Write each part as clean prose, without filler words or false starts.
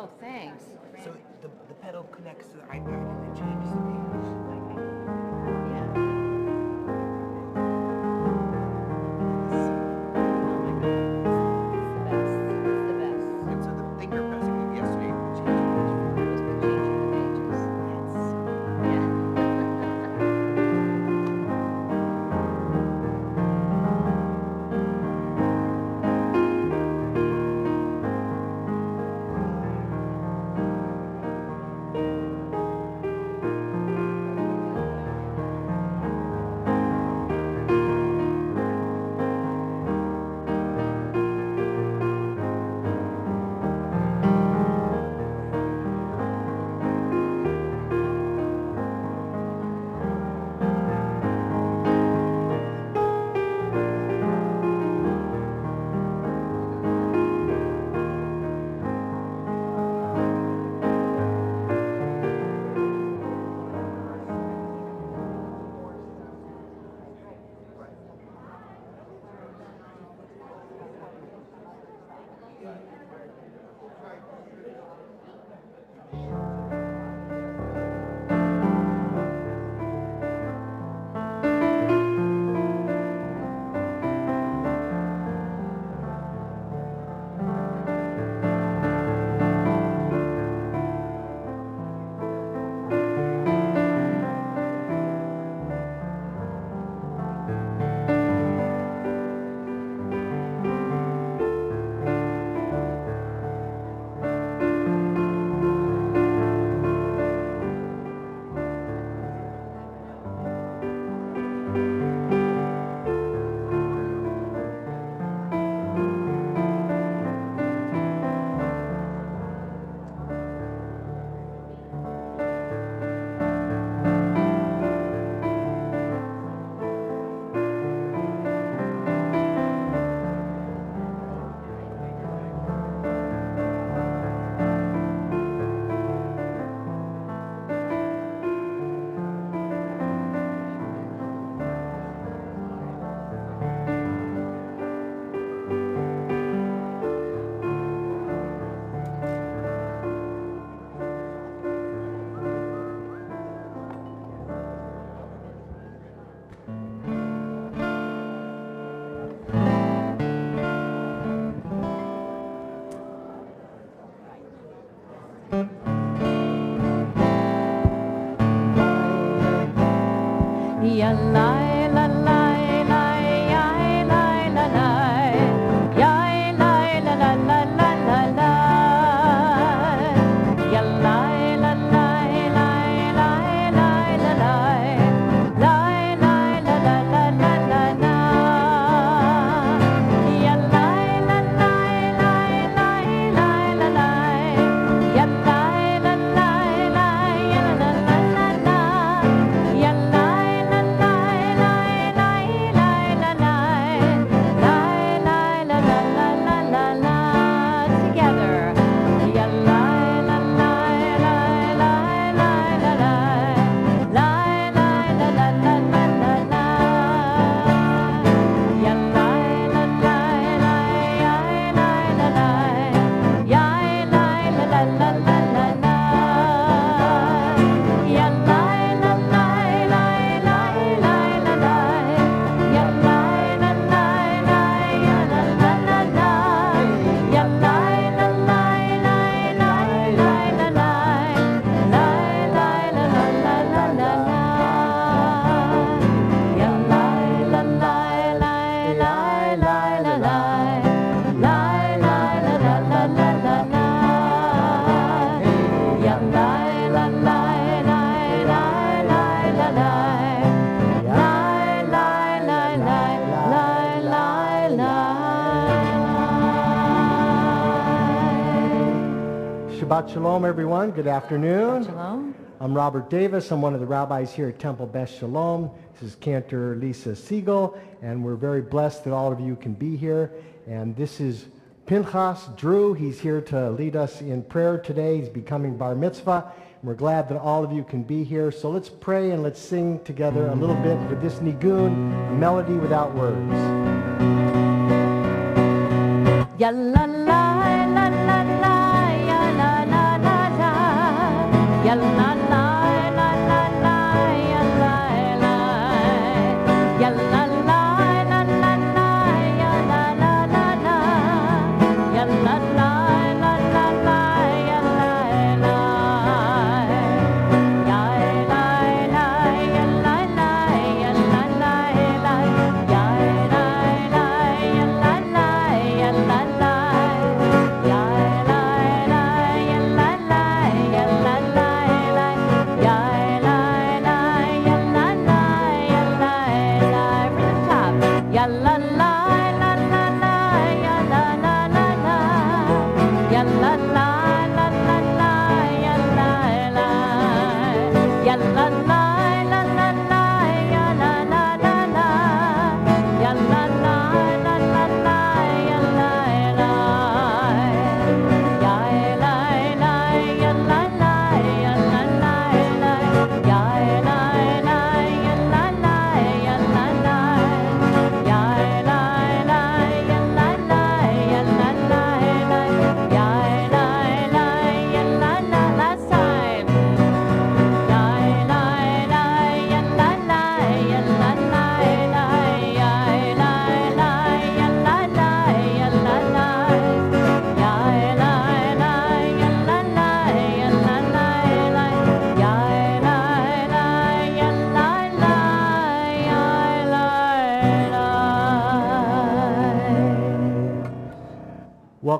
Oh, thanks. So the pedal connects to the iPad and then changes the page. Yeah. Oh my God. It's the best. And so the finger pressing move yesterday changed the page. It's been changing the pages. Yes. Yeah. Ya la la la la ya la la la ya la la la la la la la ya la la la la la la la la la la la la la la la la ya la la la la la la la la ya la la la la ya la la la la ya la Shabbat Shalom, everyone. Good afternoon. Shalom. I'm Robert Davis. I'm one of the rabbis here at Temple Beth Shalom. This is Cantor Lisa Siegel, and we're very blessed that all of you can be here. And this is Pinchas Drew. He's here to lead us in prayer today. He's becoming bar mitzvah. And we're glad that all of you can be here. So let's pray and let's sing together a little bit for this nigun, a melody without words. Ya la la la la la ya la la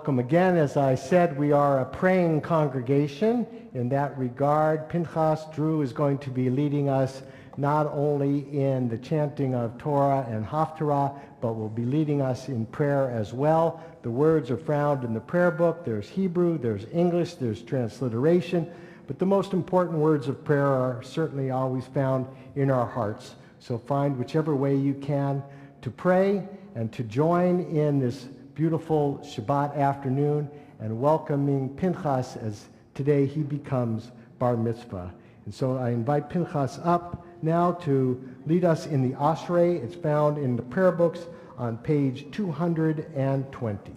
Welcome again. As I said, we are a praying congregation. In that regard, Pinchas Drew is going to be leading us not only in the chanting of Torah and Haftarah, but will be leading us in prayer as well. The words are found in the prayer book. There's Hebrew, there's English, there's transliteration, but the most important words of prayer are certainly always found in our hearts. So find whichever way you can to pray and to join in this beautiful Shabbat afternoon and welcoming Pinchas as today he becomes Bar Mitzvah. And so I invite Pinchas up now to lead us in the Ashrei. It's found in the prayer books on page 220.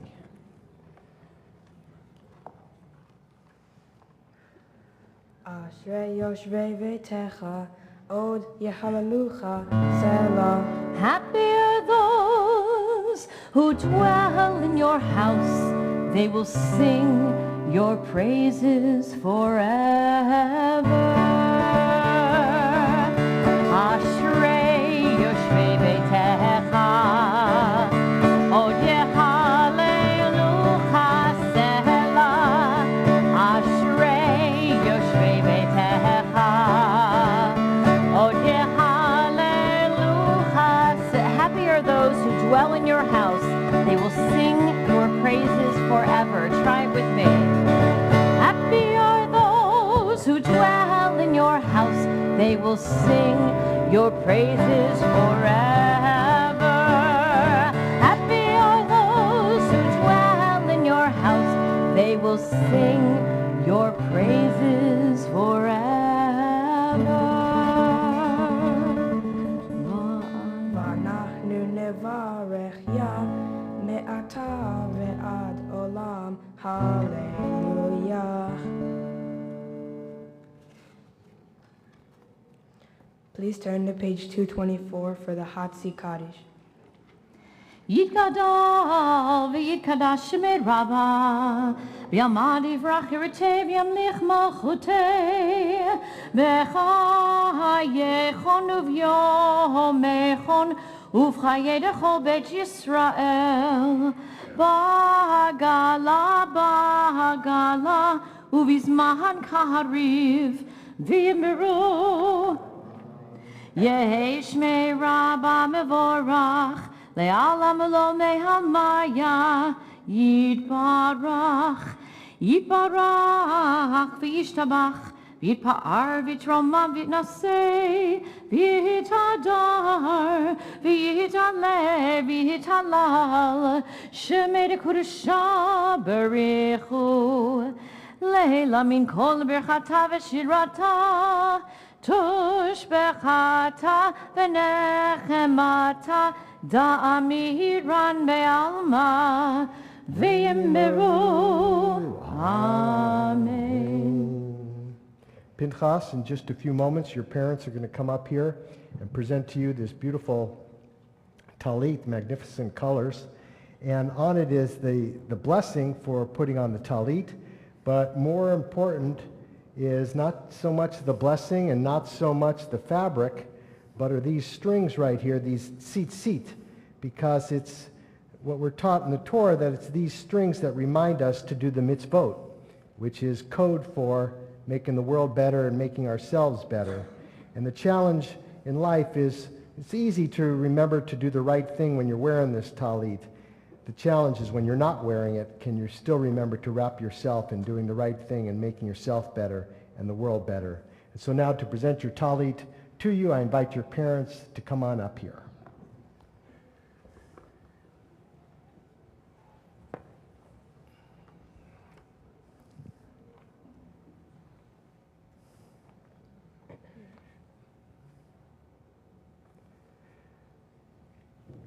Ashrei Yoshvei Veitecha Od Yehalalucha Selah. Happy are those who dwell in your house. They will sing your praises forever. Ashrei Yoshvei Beitecha Od Yehalelucha Selah. Ashrei Yoshvei Beitecha Od Yehalelucha Selah. Happy are those who dwell in your house. They will sing your praises forever. Try it with me. Happy are those who dwell in your house. They will sing your praises forever. Happy are those who dwell in your house. They will sing your praises forever. V'anachnu nevarech ya me'ata ve'ad olam. Hallelujah. Please turn to page 224 for the Hatzi Kaddish. Yitgadol v'yitkadash shemei Rabbah v'yamad yivrach yirateh v'yamlich malchuteh v'chayechon uv'yomechon uv'chayei dechol beit Yisrael ba'agala uv'izman kahariv v'yimiru Yehi Shmei Rabbah mevorach le'alam lo mehamaya yitbarach v'yishtabach v'yitpa'ar v'yitroma v'yitnaseh v'yitadar v'yitaleh v'yitalal shemei dekudusha berichu leila min kol berchata v'shirata Tushbechata v'nechemata da'amiran be'alma v'yimiru. Amen. Pinchas, in just a few moments, your parents are going to come up here and present to you this beautiful talit, magnificent colors. And on it is the blessing for putting on the talit, but more important is not so much the blessing and not so much the fabric, but are these strings right here, these tzitzit, because it's what we're taught in the Torah, that it's these strings that remind us to do the mitzvot, which is code for making the world better and making ourselves better. And the challenge in life is, it's easy to remember to do the right thing when you're wearing this talit. The challenge is when you're not wearing it, can you still remember to wrap yourself in doing the right thing and making yourself better and the world better? And so now to present your talit to you, I invite your parents to come on up here.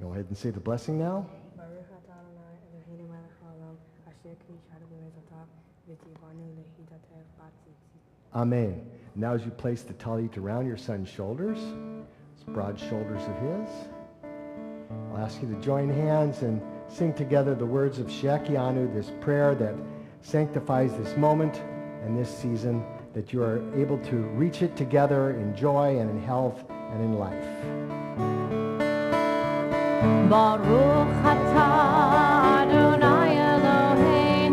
Go ahead and say the blessing now. Amen. Now as you place the talit around your son's shoulders, his broad shoulders of his, I'll ask you to join hands and sing together the words of Shekianu, this prayer that sanctifies this moment and this season, that you are able to reach it together in joy and in health and in life. Baruch atah Adonai Eloheinu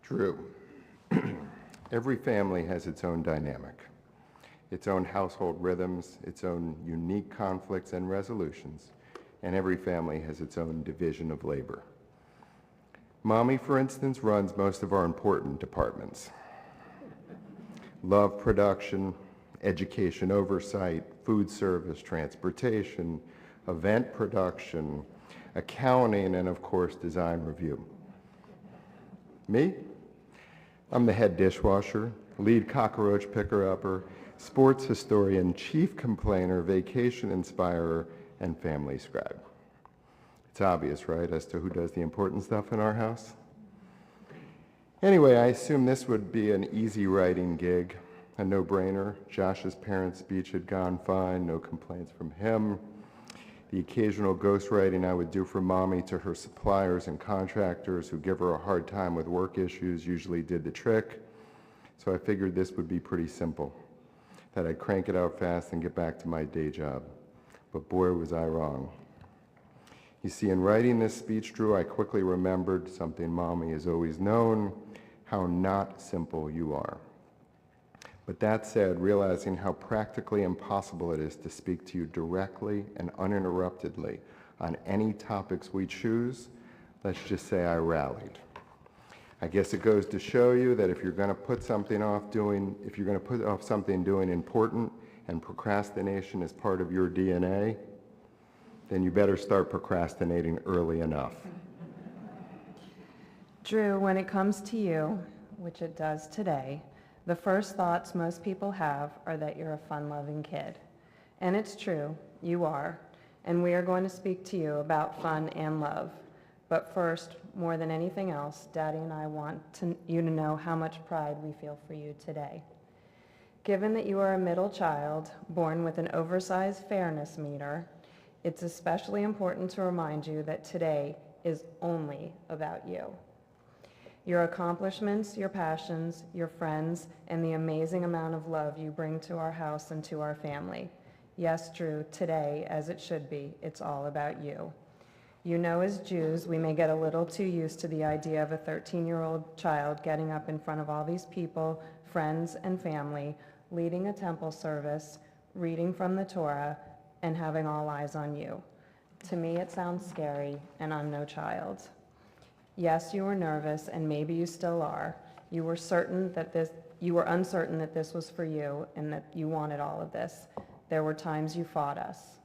Drew, every family has its own dynamic, its own household rhythms, its own unique conflicts and resolutions, and every family has its own division of labor. Mommy, for instance, runs most of our important departments. Love production, education oversight, food service, transportation, event production, accounting, and of course, design review. Me? I'm the head dishwasher, lead cockroach picker-upper, sports historian, chief complainer, vacation inspirer, and family scribe. It's obvious, right, as to who does the important stuff in our house? Anyway, I assume this would be an easy writing gig, a no-brainer. Josh's parents' speech had gone fine, no complaints from him. The occasional ghostwriting I would do for Mommy to her suppliers and contractors who give her a hard time with work issues usually did the trick. So I figured this would be pretty simple, that I'd crank it out fast and get back to my day job. But boy, was I wrong. You see, in writing this speech, Drew, I quickly remembered something Mommy has always known, how not simple you are. But that said, realizing how practically impossible it is to speak to you directly and uninterruptedly on any topics we choose, let's just say I rallied. I guess it goes to show you that if you're going to put something off doing something important and procrastination is part of your DNA, then you better start procrastinating early enough. Drew, when it comes to you, which it does today, the first thoughts most people have are that you're a fun-loving kid. And it's true, you are. And we are going to speak to you about fun and love. But first, more than anything else, Daddy and I want you to know how much pride we feel for you today. Given that you are a middle child, born with an oversized fairness meter, it's especially important to remind you that today is only about you. Your accomplishments, your passions, your friends, and the amazing amount of love you bring to our house and to our family. Yes, Drew, today, as it should be, it's all about you. You know, as Jews, we may get a little too used to the idea of a 13-year-old child getting up in front of all these people, friends and family, leading a temple service, reading from the Torah, and having all eyes on you. To me, it sounds scary, and I'm no child. Yes, you were nervous, and maybe you still are. You were uncertain that this was for you and that you wanted all of this. There were times you fought us.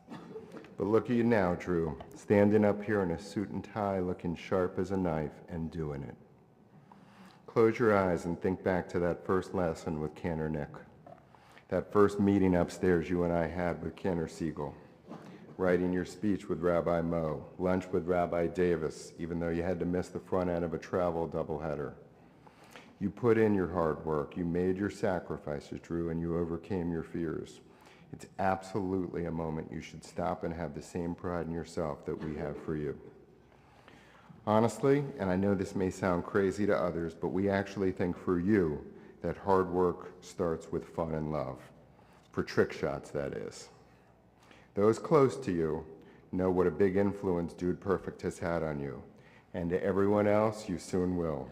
But look at you now, Drew, standing up here in a suit and tie, looking sharp as a knife and doing it. Close your eyes and think back to that first lesson with Cantor Nick. That first meeting upstairs you and I had with Cantor Siegel. Writing your speech with Rabbi Mo, lunch with Rabbi Davis, even though you had to miss the front end of a travel doubleheader. You put in your hard work, you made your sacrifices, Drew, and you overcame your fears. It's absolutely a moment you should stop and have the same pride in yourself that we have for you. Honestly, and I know this may sound crazy to others, but we actually think for you that hard work starts with fun and love. For trick shots, that is. Those close to you know what a big influence Dude Perfect has had on you, and to everyone else, you soon will.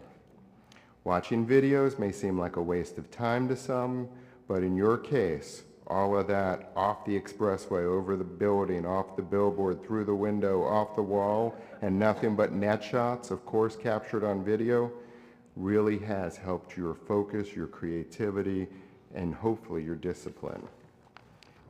Watching videos may seem like a waste of time to some, but in your case, all of that off the expressway, over the building, off the billboard, through the window, off the wall, and nothing but net shots, of course captured on video, really has helped your focus, your creativity, and hopefully your discipline.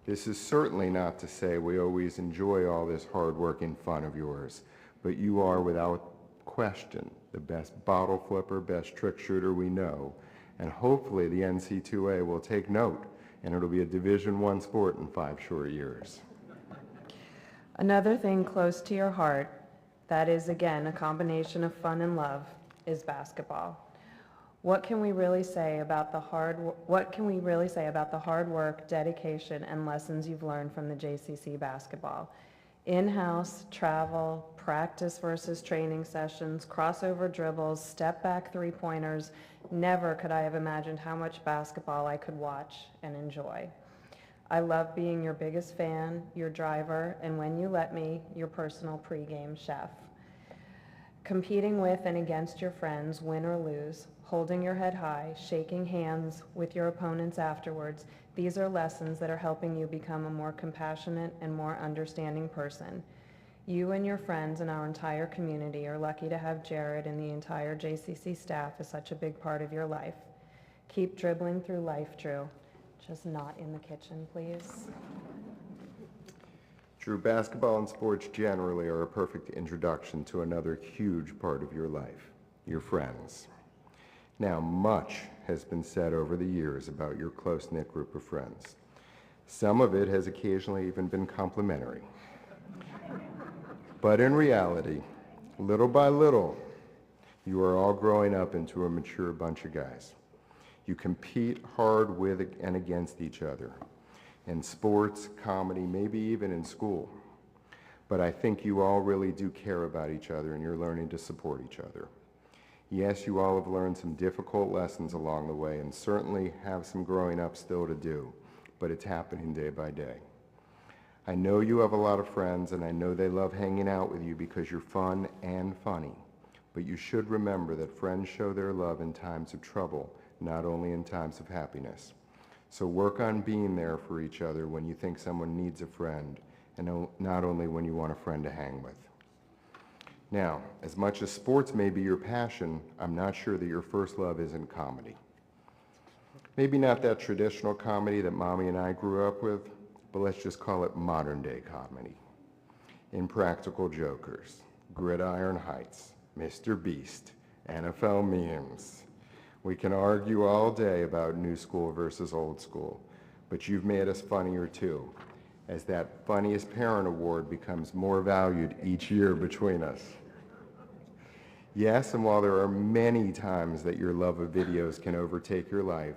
This is certainly not to say we always enjoy all this hard work and fun of yours, but you are without question the best bottle flipper, best trick shooter we know, and hopefully the NC2A will take note and it'll be a Division I sport in 5 short years. Another thing close to your heart, that is again a combination of fun and love, is basketball. What can we really say about the hard work, dedication, and lessons you've learned from the JCC basketball? In-house, travel, practice versus training sessions, crossover dribbles, step-back three-pointers. Never could I have imagined how much basketball I could watch and enjoy. I love being your biggest fan, your driver, and when you let me, your personal pregame chef. competing with and against your friends, win or lose, holding your head high, shaking hands with your opponents afterwards, these are lessons that are helping you become a more compassionate and more understanding person. You and your friends and our entire community are lucky to have Jared and the entire JCC staff as such a big part of your life. Keep dribbling through life, Drew. Just not in the kitchen, please. Drew, basketball and sports generally are a perfect introduction to another huge part of your life, your friends. Now, much has been said over the years about your close-knit group of friends. Some of it has occasionally even been complimentary. But in reality, little by little, you are all growing up into a mature bunch of guys. You compete hard with and against each other in sports, comedy, maybe even in school. But I think you all really do care about each other and you're learning to support each other. Yes, you all have learned some difficult lessons along the way and certainly have some growing up still to do, but it's happening day by day. I know you have a lot of friends and I know they love hanging out with you because you're fun and funny, but you should remember that friends show their love in times of trouble, not only in times of happiness. So work on being there for each other when you think someone needs a friend, and not only when you want a friend to hang with. Now, as much as sports may be your passion, I'm not sure that your first love isn't comedy. Maybe not that traditional comedy that Mommy and I grew up with, but let's just call it modern day comedy. Impractical Jokers, Gridiron Heights, Mr. Beast, NFL memes. We can argue all day about new school versus old school, but you've made us funnier too, as that Funniest Parent Award becomes more valued each year between us. Yes, and while there are many times that your love of videos can overtake your life,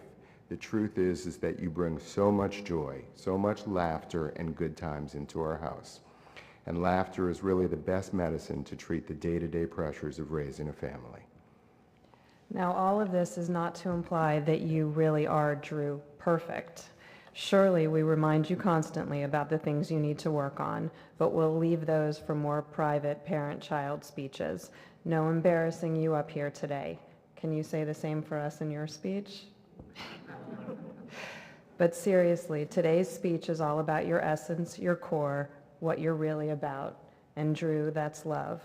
the truth is that you bring so much joy, so much laughter and good times into our house. And laughter is really the best medicine to treat the day-to-day pressures of raising a family. Now, all of this is not to imply that you really are, Drew, perfect. Surely we remind you constantly about the things you need to work on, but we'll leave those for more private parent-child speeches. No embarrassing you up here today. Can you say the same for us in your speech? But seriously, today's speech is all about your essence, your core, what you're really about. And Drew, that's love.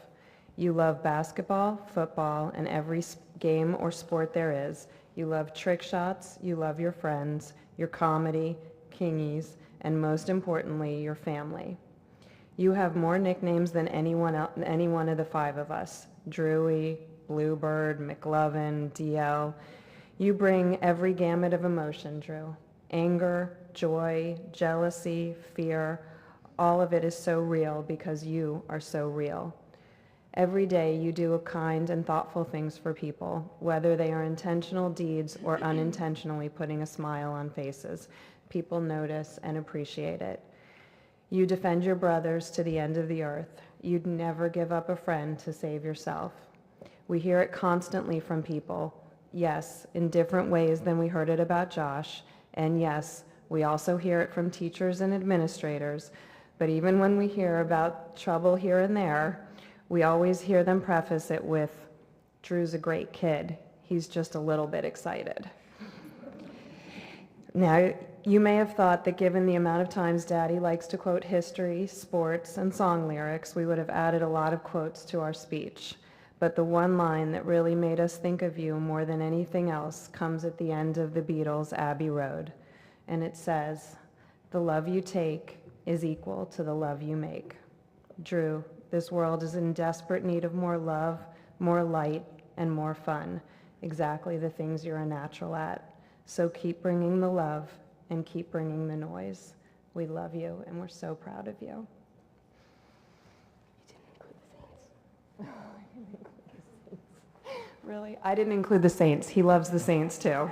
You love basketball, football, and every game or sport there is. You love trick shots, you love your friends, your comedy, kingies, and most importantly, your family. You have more nicknames than any one of the five of us. Drewy, Bluebird, McLovin, DL. You bring every gamut of emotion, Drew. Anger, joy, jealousy, fear, all of it is so real because you are so real. Every day you do kind and thoughtful things for people, whether they are intentional deeds or unintentionally putting a smile on faces. People notice and appreciate it. You defend your brothers to the end of the earth. You'd never give up a friend to save yourself. We hear it constantly from people. Yes, in different ways than we heard it about Josh. And yes, we also hear it from teachers and administrators. But even when we hear about trouble here and there, we always hear them preface it with, Drew's a great kid. He's just a little bit excited. Now, you may have thought that given the amount of times Daddy likes to quote history, sports, and song lyrics, we would have added a lot of quotes to our speech. But the one line that really made us think of you more than anything else comes at the end of the Beatles' Abbey Road. And it says, "The love you take is equal to the love you make." Drew, this world is in desperate need of more love, more light, and more fun. Exactly the things you're a natural at. So keep bringing the love and keep bringing the noise. We love you and we're so proud of you. Really? I didn't include the Saints. He loves the Saints too.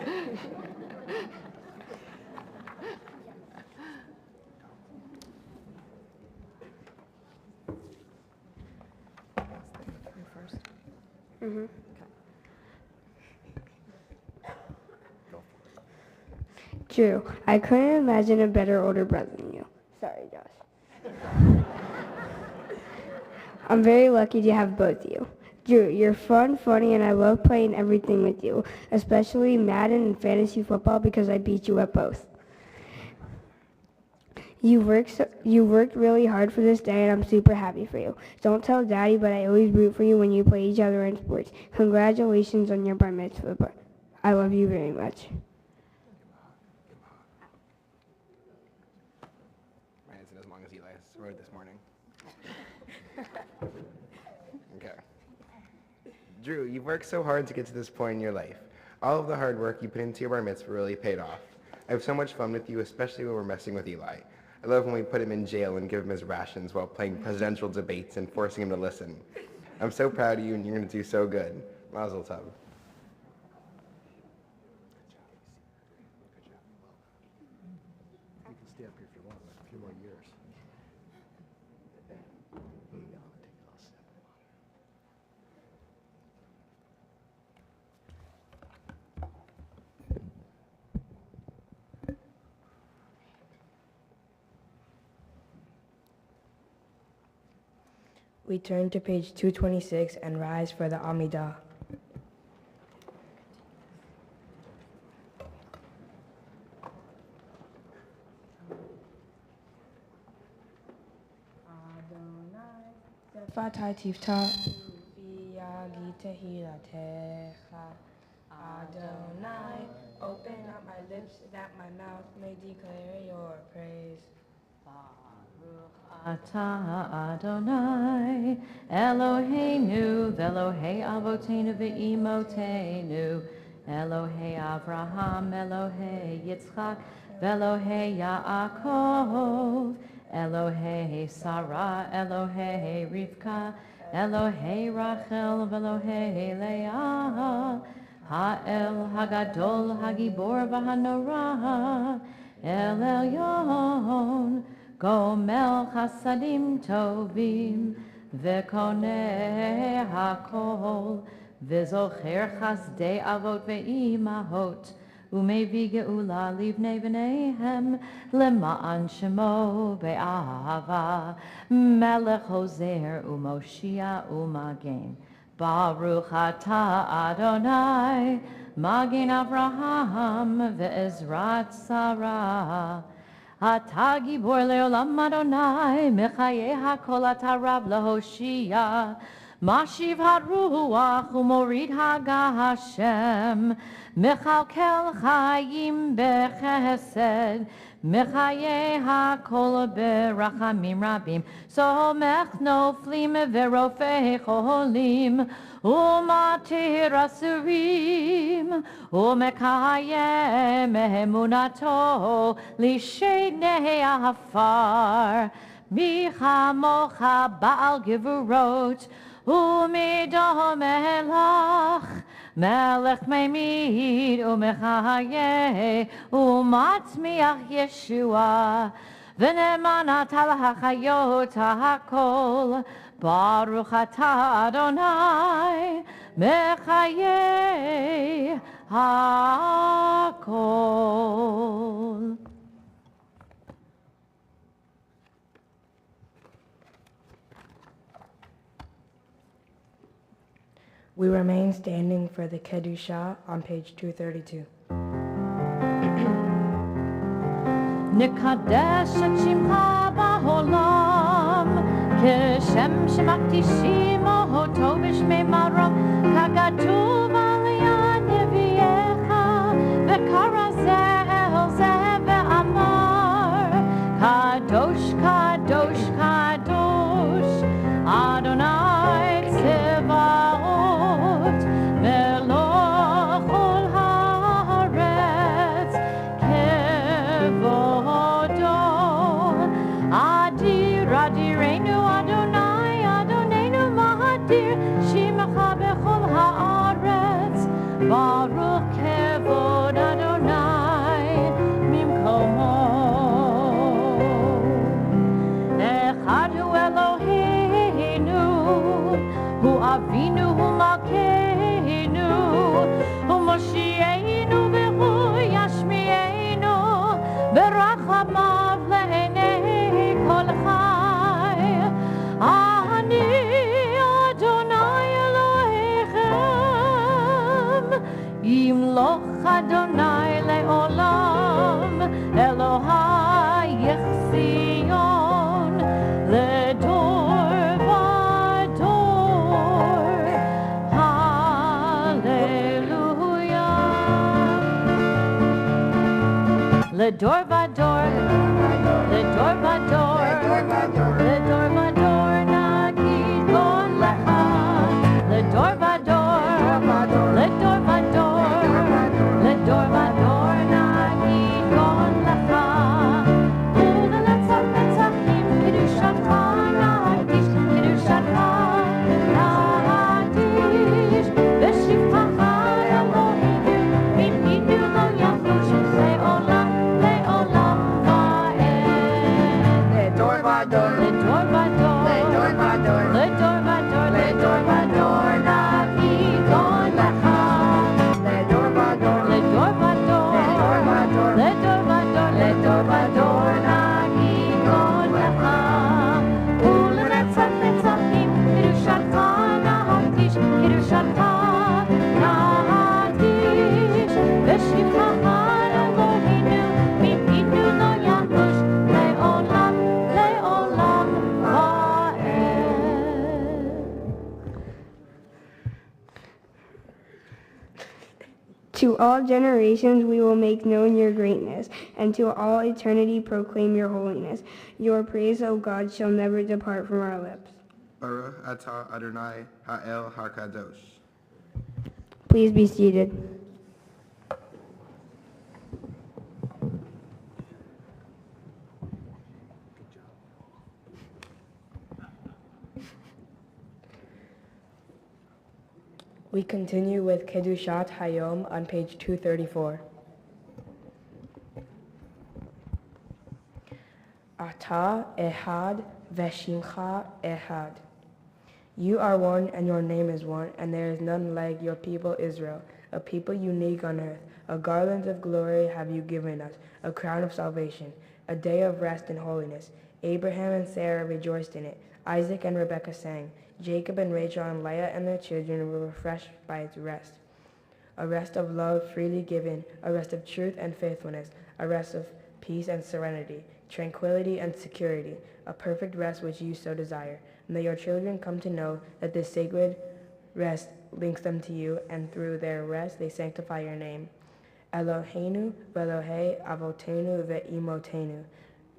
Mm-hmm. Drew, I couldn't imagine a better older brother than you. Sorry, Josh. I'm very lucky to have both you. Drew, you're fun, funny, and I love playing everything with you, especially Madden and fantasy football because I beat you at both. You worked really hard for this day, and I'm super happy for you. Don't tell Daddy, but I always root for you when you play each other in sports. Congratulations on your bar mitzvah. I love you very much. My hands in as long as Eli wrote this morning. Okay. Drew, you've worked so hard to get to this point in your life. All of the hard work you put into your bar mitzvah really paid off. I have so much fun with you, especially when we're messing with Eli. I love when we put him in jail and give him his rations while playing presidential debates and forcing him to listen. I'm so proud of you, and you're going to do so good. Mazel tov. You can stay up here if you want, a few more years. There you go. Take it all step. We turn to page 226 and rise for the Amidah. Adonai, Tifta, Biyagi Tehilatecha. Adonai, open up my lips that my mouth may declare your praise. Ata Adonai, Eloheinu, Velohei Avotenu ve'imotenu, Elohei Avraham, Elohei Yitzchak, Velohei Yaakov, Elohei Sarah, Elohei Rivka, Elohei Rachel, Velohei Leah, Ha'el Hagadol, Hagibor v'Hanorah, El Elyon, Gomel Chasadim Tovim, Vekoneh Hakol, V'zocher Chasdei Avot ve'imahot, Umevi Geula Livnei V'neihem, Lema'an Shemo Be'ahava, Melech Hoser Umoshia Umagen, Baruch Ata Adonai, Magen Avraham Ve'ezrat Sarah, Ata Gibor Leolam Adonai, Mechaye HaKol Ata Rab Lahoshia, Mashiv HaRuach Umorid HaGashem, Mechalkel Chayim Bechesed, Mechaye HaKol Berachamim Rabim, Somech Noflim Verofei Cholim, Umatir Asurim, Umekayem Emunato, Lishenei Afar, Michamocha Baal Gevurot, Umidom Elach, Melech Meimid, Umechaye, Umatzmiach Yeshua, V'nemanat al hachayot hakol, Baruch Ata Adonai, Mechaye hakol. We remain standing for the Kedusha on page 232. Nekadesh et shimcha ba'olam, Keshem shemakdishimo Tobin shmei marom, Kagatuv aliyah neviecha, V'karazel zeh ve'amar, Kadosh, Kadosh, Kadosh, Adonai Tzevaot, Meloch ol haaretz, Kevodo, Adir, Adirenu Adonai, Adonenu Mahadir, Shimecha bechol haaretz, Baruch Kevod Adonai, Mimkomo. Echad hu Eloheinu, Hu Avinu, Hu Malkeinu, Hu Moshienu, V'hu Yashmienu, Berachamav le'enei kol chai. Ani Adonai Elohim, Ledor vador, ledor vador, ledor vador nagid gon lecha. Ledor vador, ledor vador, ledor vador nagid gon lecha. Ulenetzach netzachim kedushatcha nahadish, kedushatcha nahadish. V'shivchacha Eloheinu mipinu lo yachush le'olam le'olam va'ed. Ledor vador, Ledor vador, ledor vador, ledor vador, ledor vador nagid gon lecha. ledor vador, Ledor vador, ledor vador, ledor vador, ledor vador nagid gon lecha. Ulenetzach netzachim kedushatcha nahadish, kedushatcha nahadish. V'shivchacha Eloheinu mipinu lo yachush le'olam le'olam va'ed. To all generations we will make known your greatness, and to all eternity proclaim your holiness. Your praise, O God, shall never depart from our lips. Baruch atah Adonai Ha'el HaKadosh. Please be seated. We continue with Kedushat Hayom on page 234. Ata Ehad Veshimcha Ehad. You are one and your name is one, and there is none like your people Israel, a people unique on earth. A garland of glory have you given us, a crown of salvation, a day of rest and holiness. Abraham and Sarah rejoiced in it. Isaac and Rebekah sang. Jacob and Rachel and Leah and their children were refreshed by its rest. A rest of love freely given, a rest of truth and faithfulness, a rest of peace and serenity, tranquility and security, a perfect rest which you so desire. May your children come to know that this sacred rest links them to you, and through their rest they sanctify your name. Eloheinu ve'Elohei avotenu ve'imotenu,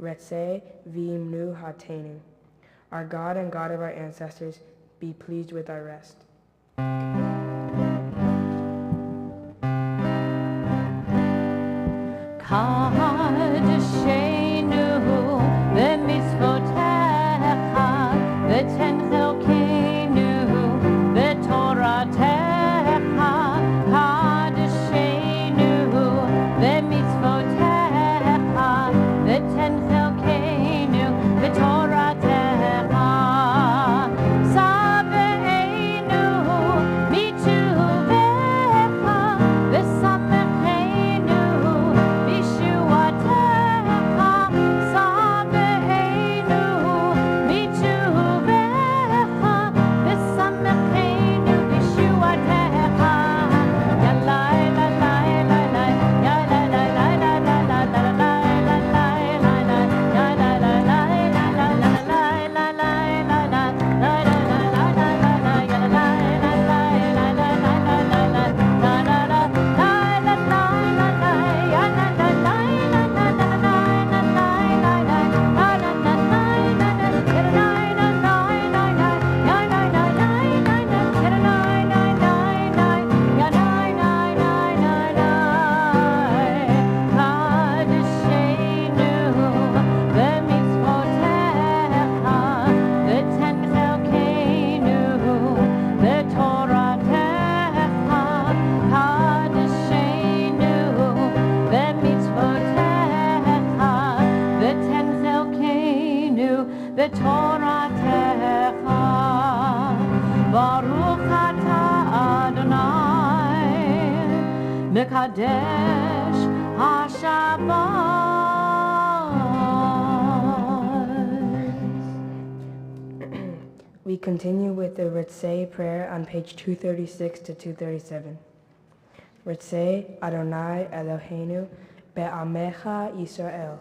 retzeh v'imnu hatenu. Our God and God of our ancestors, be pleased with our rest. Kadeshenu v'mitzvotecha v'ten chelkenu v'toratecha. Kadeshenu v'mitzvotecha v'ten chelkenu v'toratecha. Sabeinu mituvecha v'samechenu v'shuatecha. Sabeinu mituvecha v'samechenu v'shuatecha. Yalai lalai lalai, yalai lalai lalai lalai lalai lalai v'toratecha. Baruch atah Adonai Mekadesh HaShabbat. We continue with the Ritzei prayer on page 236 to 237. Ritzei Adonai Eloheinu be'amecha Yisrael.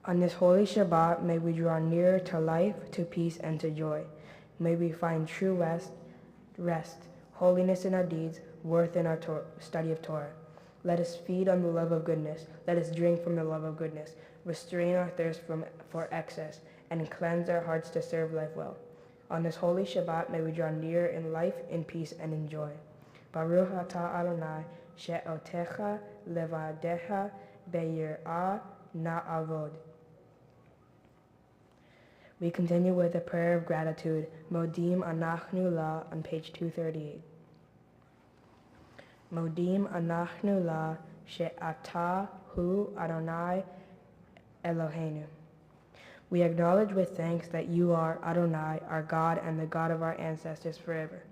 On this holy Shabbat, may we draw nearer to life, to peace, and to joy. May we find true rest, holiness in our deeds, worth in our study of Torah. Let us feed on the love of goodness. Let us drink from the love of goodness. Restrain our thirst for excess and cleanse our hearts to serve life well. On this holy Shabbat, may we draw near in life, in peace, and in joy. Baruch atah Adonai, she'otecha levadecha beyirah na'avod. We continue with a prayer of gratitude, Modim Anachnu La, on page 238. Modim Anachnu La, she'atah hu Adonai Eloheinu. We acknowledge with thanks that you are Adonai, our God, and the God of our ancestors forever.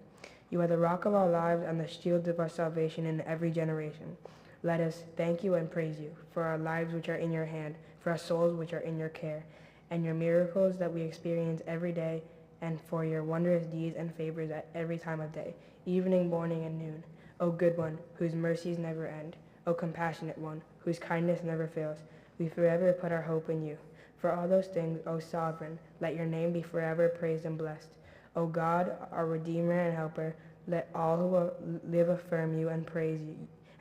You are the rock of our lives and the shield of our salvation in every generation. Let us thank you and praise you for our lives which are in your hand, for our souls which are in your care, and your miracles that we experience every day, and for your wondrous deeds and favors at every time of day, evening, morning, and noon. O good one, whose mercies never end. O compassionate one, whose kindness never fails. We forever put our hope in you. For all those things, O sovereign, let your name be forever praised and blessed. O God, our Redeemer and Helper, let all who live affirm you and praise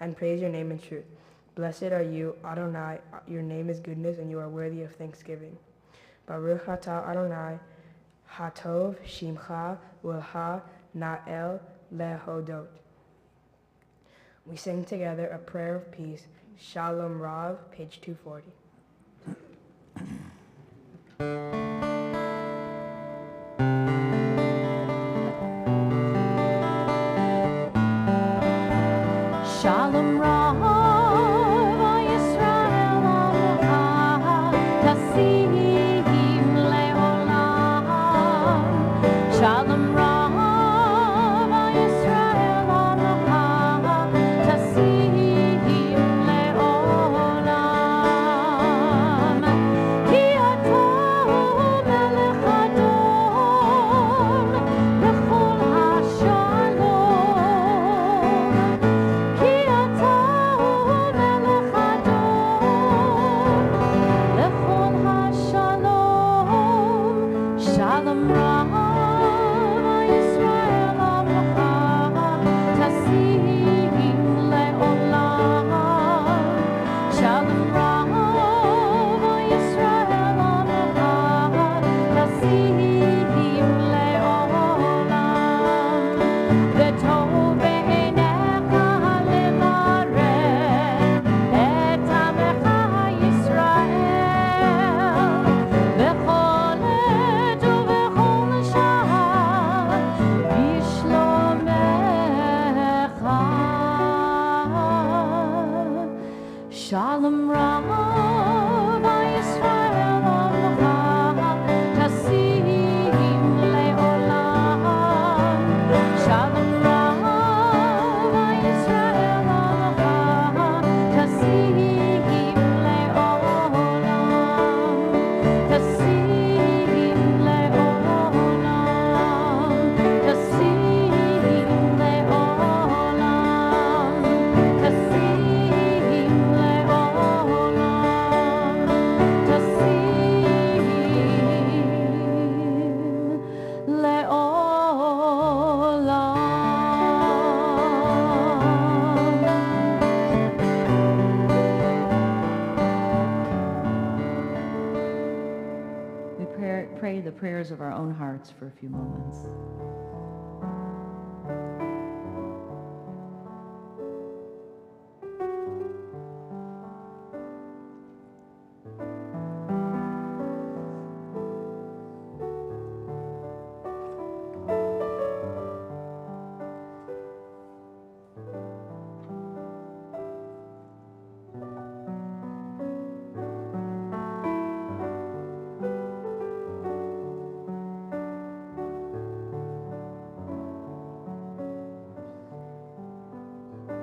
your name in truth. Blessed are you, Adonai, your name is goodness, and you are worthy of thanksgiving. Baruch atah Adonai, hatov shimcha wilha na'el lehodot. We sing together a prayer of peace, Shalom Rav, page 240. Shalom Rav, Yisrael Amcha, Tasim Leolam. Shalom Rav, Yisrael Amcha, Tasim Leolam. Ki atah Melech Adon, B'chol HaShalom. Ki atah Melech Adon, B'chol HaShalom. Shalom Rav, Yisrael Amcha, Tasim Leolam. Shalom Rav, Yisrael Amcha, Tasim Leolam. V'tov b'einecha levarech et amecha Yisrael b'chol עת ובכל שעה בשלומך. Shalom Rav, Yisrael Amcha, Tasim Leolam. Shalom Rav, Yisrael Amcha, Tasim Leolam. Tasim Leolam. Tasim Leolam. Tasim We pray the prayers of our own hearts for a few moments.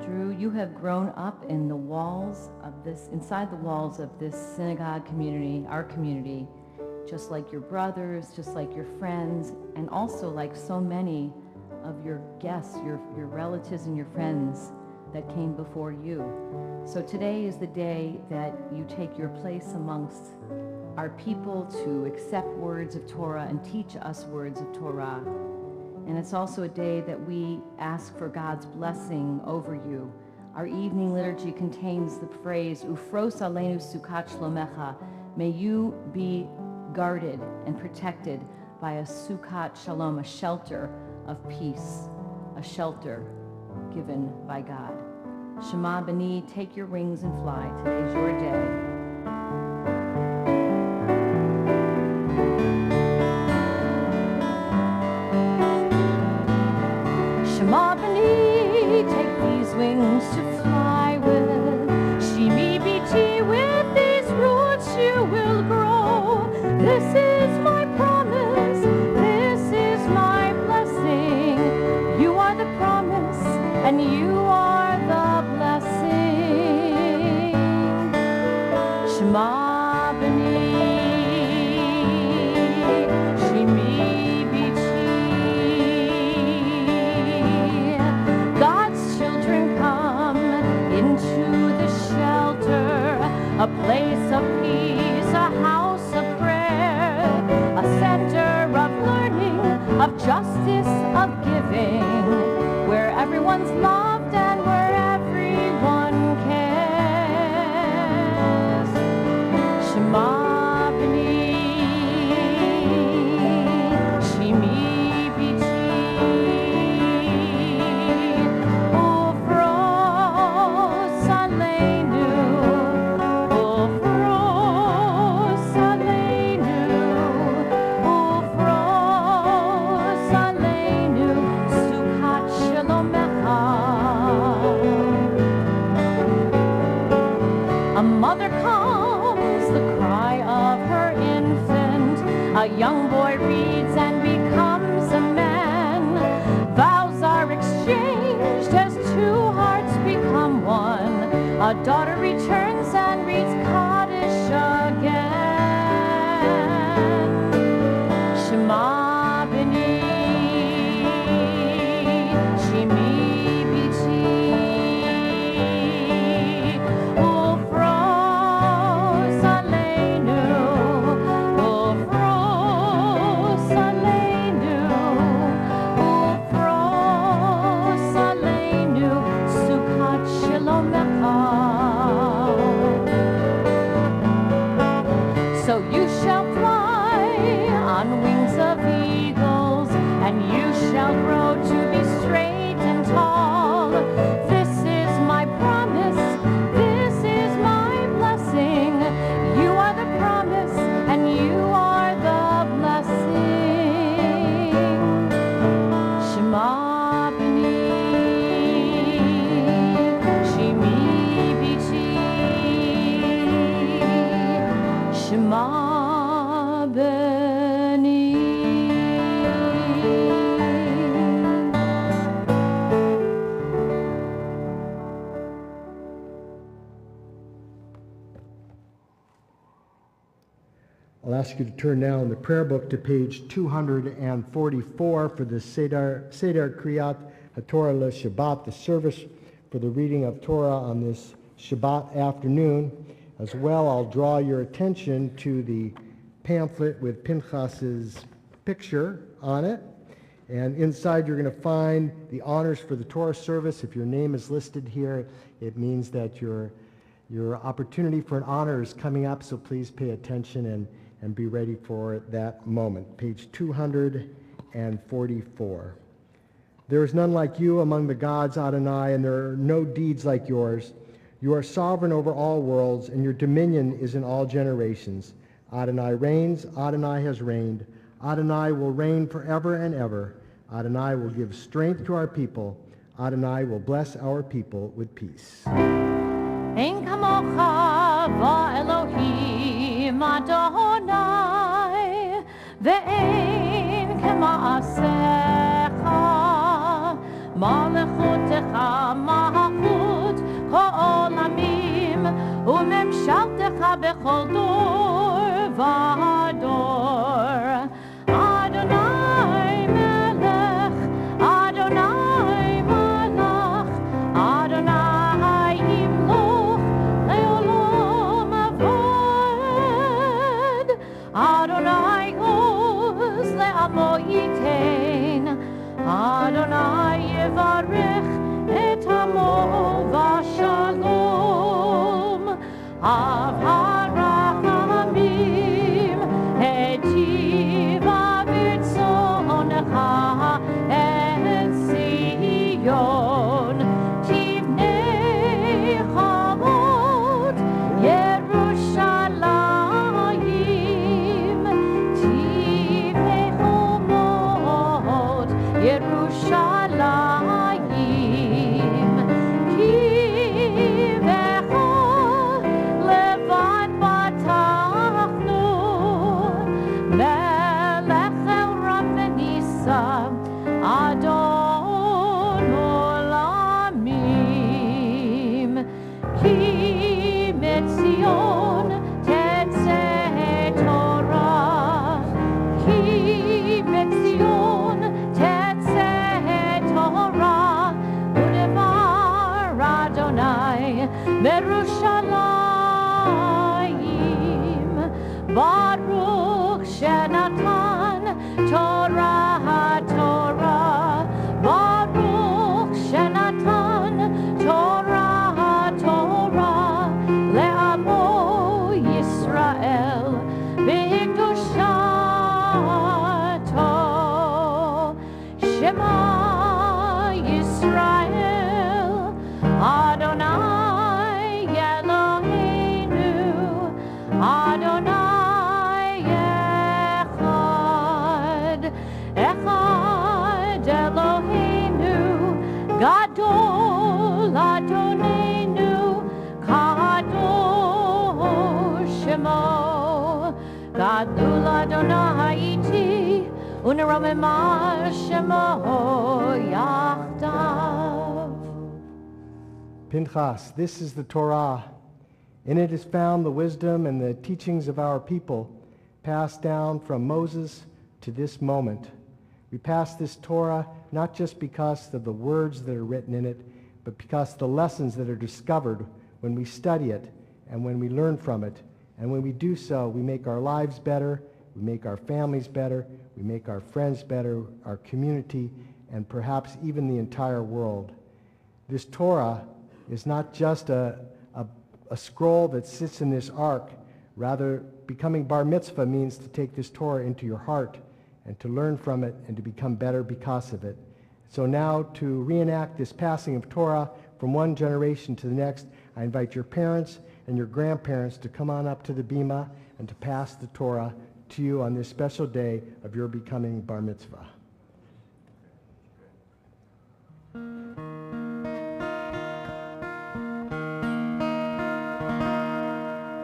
Drew, you have grown up in the walls of inside the walls of this synagogue community, our community, just like your brothers, just like your friends, and also like so many of your guests, your relatives and your friends that came before you. So today is the day that you take your place amongst our people to accept words of Torah and teach us words of Torah. And it's also a day that we ask for God's blessing over you, Our evening liturgy contains the phrase, Ufros aleinu sukat shlomecha. May you be guarded and protected by a sukat shalom, a shelter of peace, a shelter given by God. Shema B'ni, take your wings and fly. Today's your day. Shema B'ni, take these wings to fly with. Shimi Biti, with these roots you will grow. This is my promise, this is my blessing. You are the promise, and you are the blessing. Shema B'ni, Shimi Biti. God's children come into the shelter, a place of peace, a house of prayer, a center of learning, of justice, of giving, where everyone's loved and where everyone cares. Shema B'ni, Shimi Biti, Ufros aleinu, Ufros aleinu, Ufros aleinu, Sukat shalomecha. A mother comes, the cry of her infant. A young boy reads and becomes a man. Vows are exchanged as two hearts become one. A daughter returns and reads Kaddish again. Shema B'ni, Shimi Biti, Ufros aleinu, Ufros aleinu, Ufros aleinu, Sukat shalomecha. So you shall fly on wings of eagles, and you shall grow to be straight and tall. This is my promise, this is my blessing. You are the promise, and you are the blessing. Shema B'ni, Shimi Biti, Shema B'ni. I'll ask you to turn now in the prayer book to page 244 for the Seder Kriyat HaTorah LeShabbat, the service for the reading of Torah on this Shabbat afternoon. As well, I'll draw your attention to the pamphlet with Pinchas's picture on it. And inside you're going to find the honors for the Torah service. If your name is listed here, it means that your opportunity for an honor is coming up, so please pay attention and be ready for that moment. Page 244. There is none like you among the gods, Adonai, and there are no deeds like yours. You are sovereign over all worlds, and your dominion is in all generations. Adonai reigns, Adonai has reigned. Adonai will reign forever and ever. Adonai will give strength to our people. Adonai will bless our people with peace. Ein kamocha va'Elohim Adonai, ve'ein kema'asecha, malechutecha malchut ha'olamim, u'memshaltecha bechol dor v'dor. Adonai melech, Adonai malach, Adonai yimloch le'olam avod. Adonai oz le'amo yitein, Adonai yevarech et amo v'ashem. Yerushalayim, ki v'chol levad batachnu, melech el ram v'nisa, Adon olamim, ki mitzion tetzeh Torah, ki mitzion tetzeh Torah, udevar Adonai Yerushalayim, Baruch Shenatan Torah Torah, Baruch Shenatan Torah Torah, Le'amo Yisrael B'Kedushato, Shema Yisrael, Adonai Eloheinu, Adonai Echad, Echad Eloheinu, Gadol Adonenu, Kadosh Shemo, Gadol Adonai iti, Uneromema Shemo Yachdav. Pinchas, this is the Torah. In it is found the wisdom and the teachings of our people, passed down from Moses to this moment. We pass this Torah not just because of the words that are written in it, but because of the lessons that are discovered when we study it and when we learn from it. And when we do so, we make our lives better, we make our families better, we make our friends better, our community, and perhaps even the entire world. This Torah is not just a scroll that sits in this ark. Rather, becoming bar mitzvah means to take this Torah into your heart and to learn from it and to become better because of it. So now, to reenact this passing of Torah from one generation to the next, I invite your parents and your grandparents to come on up to the bima and to pass the Torah to you on this special day of your becoming bar mitzvah.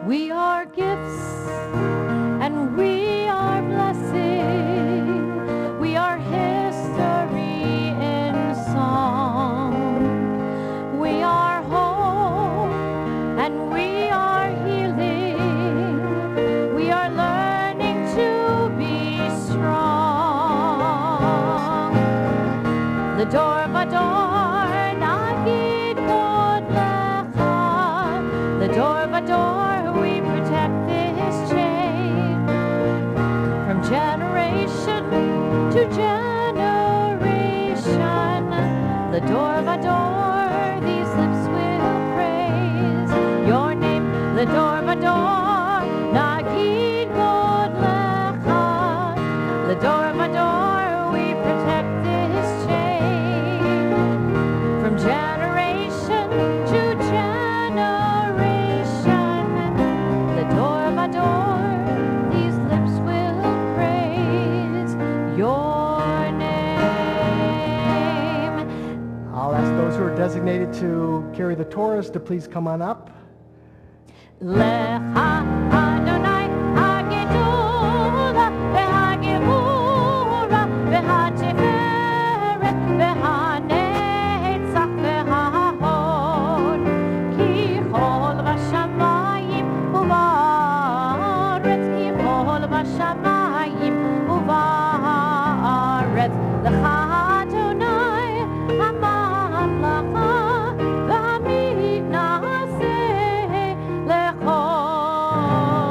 We are gifts and we are blessing. We are history in song. We are hope and we are healing. We are learning to be strong. The door of a door, Nagid God Lecha. The door of a door, we protect this chain from generation to generation. The door of a door, these lips will praise your name. The door of a door, Nagid God Lecha. The door of a door, we protect this chain from generation to generation. The door of a door, these lips will praise your name. I'll ask those who are designated to carry the Torahs to please come on up. Lecha Adonai hagedula v'hagebura v'hateferet v'hanetzach v'hahod ki chol v'shamayim u'va'aretz ki chol v'shamayim u'va'aretz lecha Adonai hamamlacha v'hamid na'aseh lechol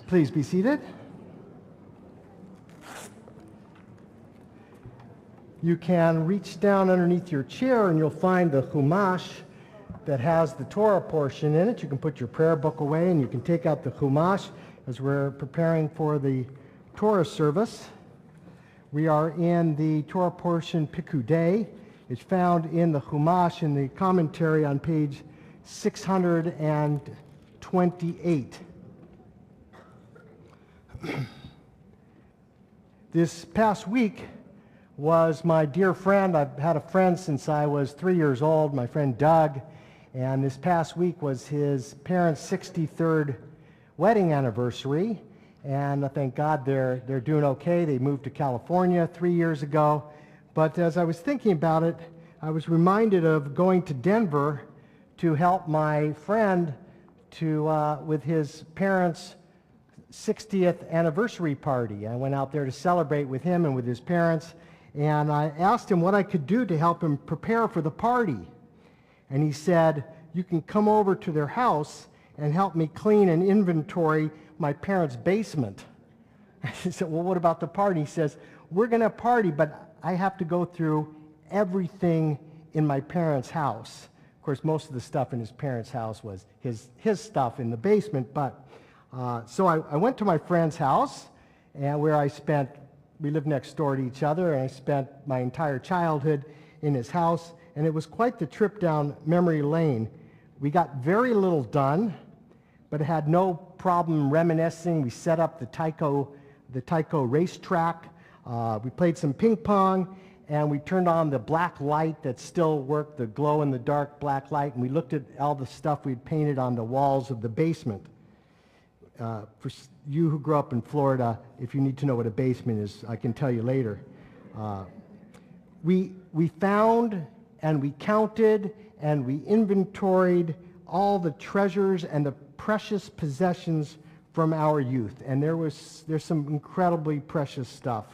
Please be seated. You can reach down underneath your chair and you'll find the Chumash that has the Torah portion in it. You can put your prayer book away and you can take out the Chumash as we're preparing for the Torah service. We are in the Torah portion Pikudei. It's found in the Chumash in the commentary on page 628. This past week was my dear friend. I've had a friend since I was 3 years old, my friend Doug, and this past week was his parents' 63rd wedding anniversary, and I thank God they're doing okay. They moved to California 3 years ago, but as I was thinking about it, I was reminded of going to Denver to help my friend with his parents' 60th anniversary party. I went out there to celebrate with him and with his parents, and I asked him what I could do to help him prepare for the party. And he said, you can come over to their house and help me clean and inventory my parents' basement. I said, well, what about the party? He says, we're going to party, but I have to go through everything in my parents' house. Of course, most of the stuff in his parents' house was his stuff in the basement, but so I went to my friend's house, and where we lived next door to each other, and I spent my entire childhood in his house, and it was quite the trip down memory lane. We got very little done, but had no problem reminiscing. We set up the Tyco racetrack. We played some ping pong, and we turned on the black light that still worked, the glow-in-the-dark black light, and we looked at all the stuff we'd painted on the walls of the basement. For you who grew up in Florida, if you need to know what a basement is, I can tell you later. We found and we counted and we inventoried all the treasures and the precious possessions from our youth, and there's some incredibly precious stuff.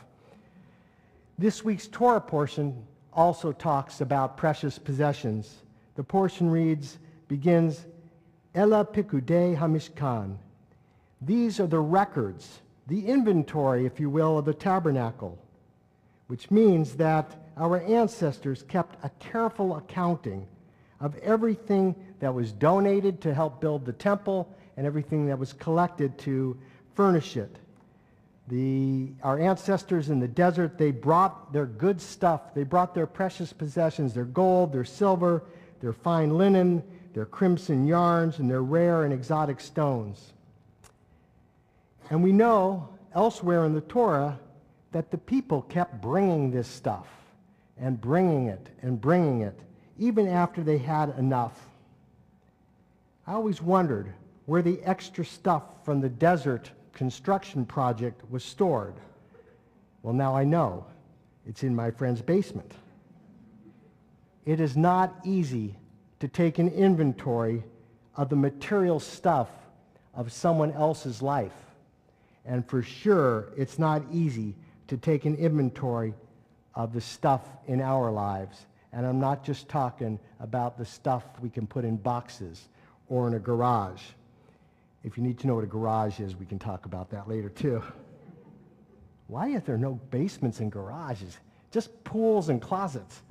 This week's Torah portion also talks about precious possessions. The portion begins, Ela Pikudei HaMishkan. These are the records, the inventory, if you will, of the tabernacle, which means that our ancestors kept a careful accounting of everything that was donated to help build the temple and everything that was collected to furnish it. Our ancestors in the desert, they brought their good stuff. They brought their precious possessions, their gold, their silver, their fine linen, their crimson yarns, and their rare and exotic stones. And we know elsewhere in the Torah that the people kept bringing this stuff and bringing it, even after they had enough. I always wondered where the extra stuff from the desert construction project was stored. Well, now I know. It's in my friend's basement. It is not easy to take an inventory of the material stuff of someone else's life. And for sure, it's not easy to take an inventory of the stuff in our lives. And I'm not just talking about the stuff we can put in boxes or in a garage. If you need to know what a garage is, we can talk about that later too. Why are there no basements and garages? Just pools and closets.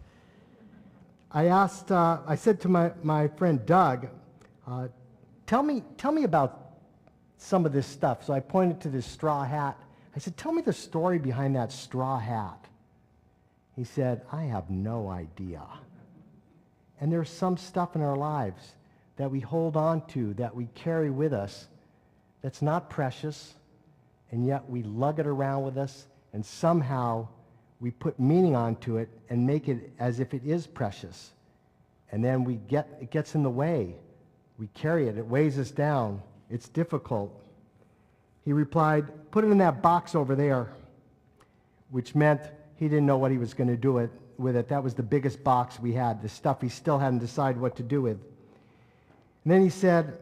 I said to my friend Doug, tell me about some of this stuff. So I pointed to this straw hat. I said, tell me the story behind that straw hat. He said, I have no idea. And there's some stuff in our lives that we hold on to, that we carry with us, that's not precious, and yet we lug it around with us, and somehow we put meaning onto it and make it as if it is precious. And then it gets in the way. We carry it. It weighs us down. It's difficult. He replied, put it in that box over there, which meant he didn't know what he was going to do with it. That was the biggest box we had, the stuff he still hadn't decided what to do with. And then he said,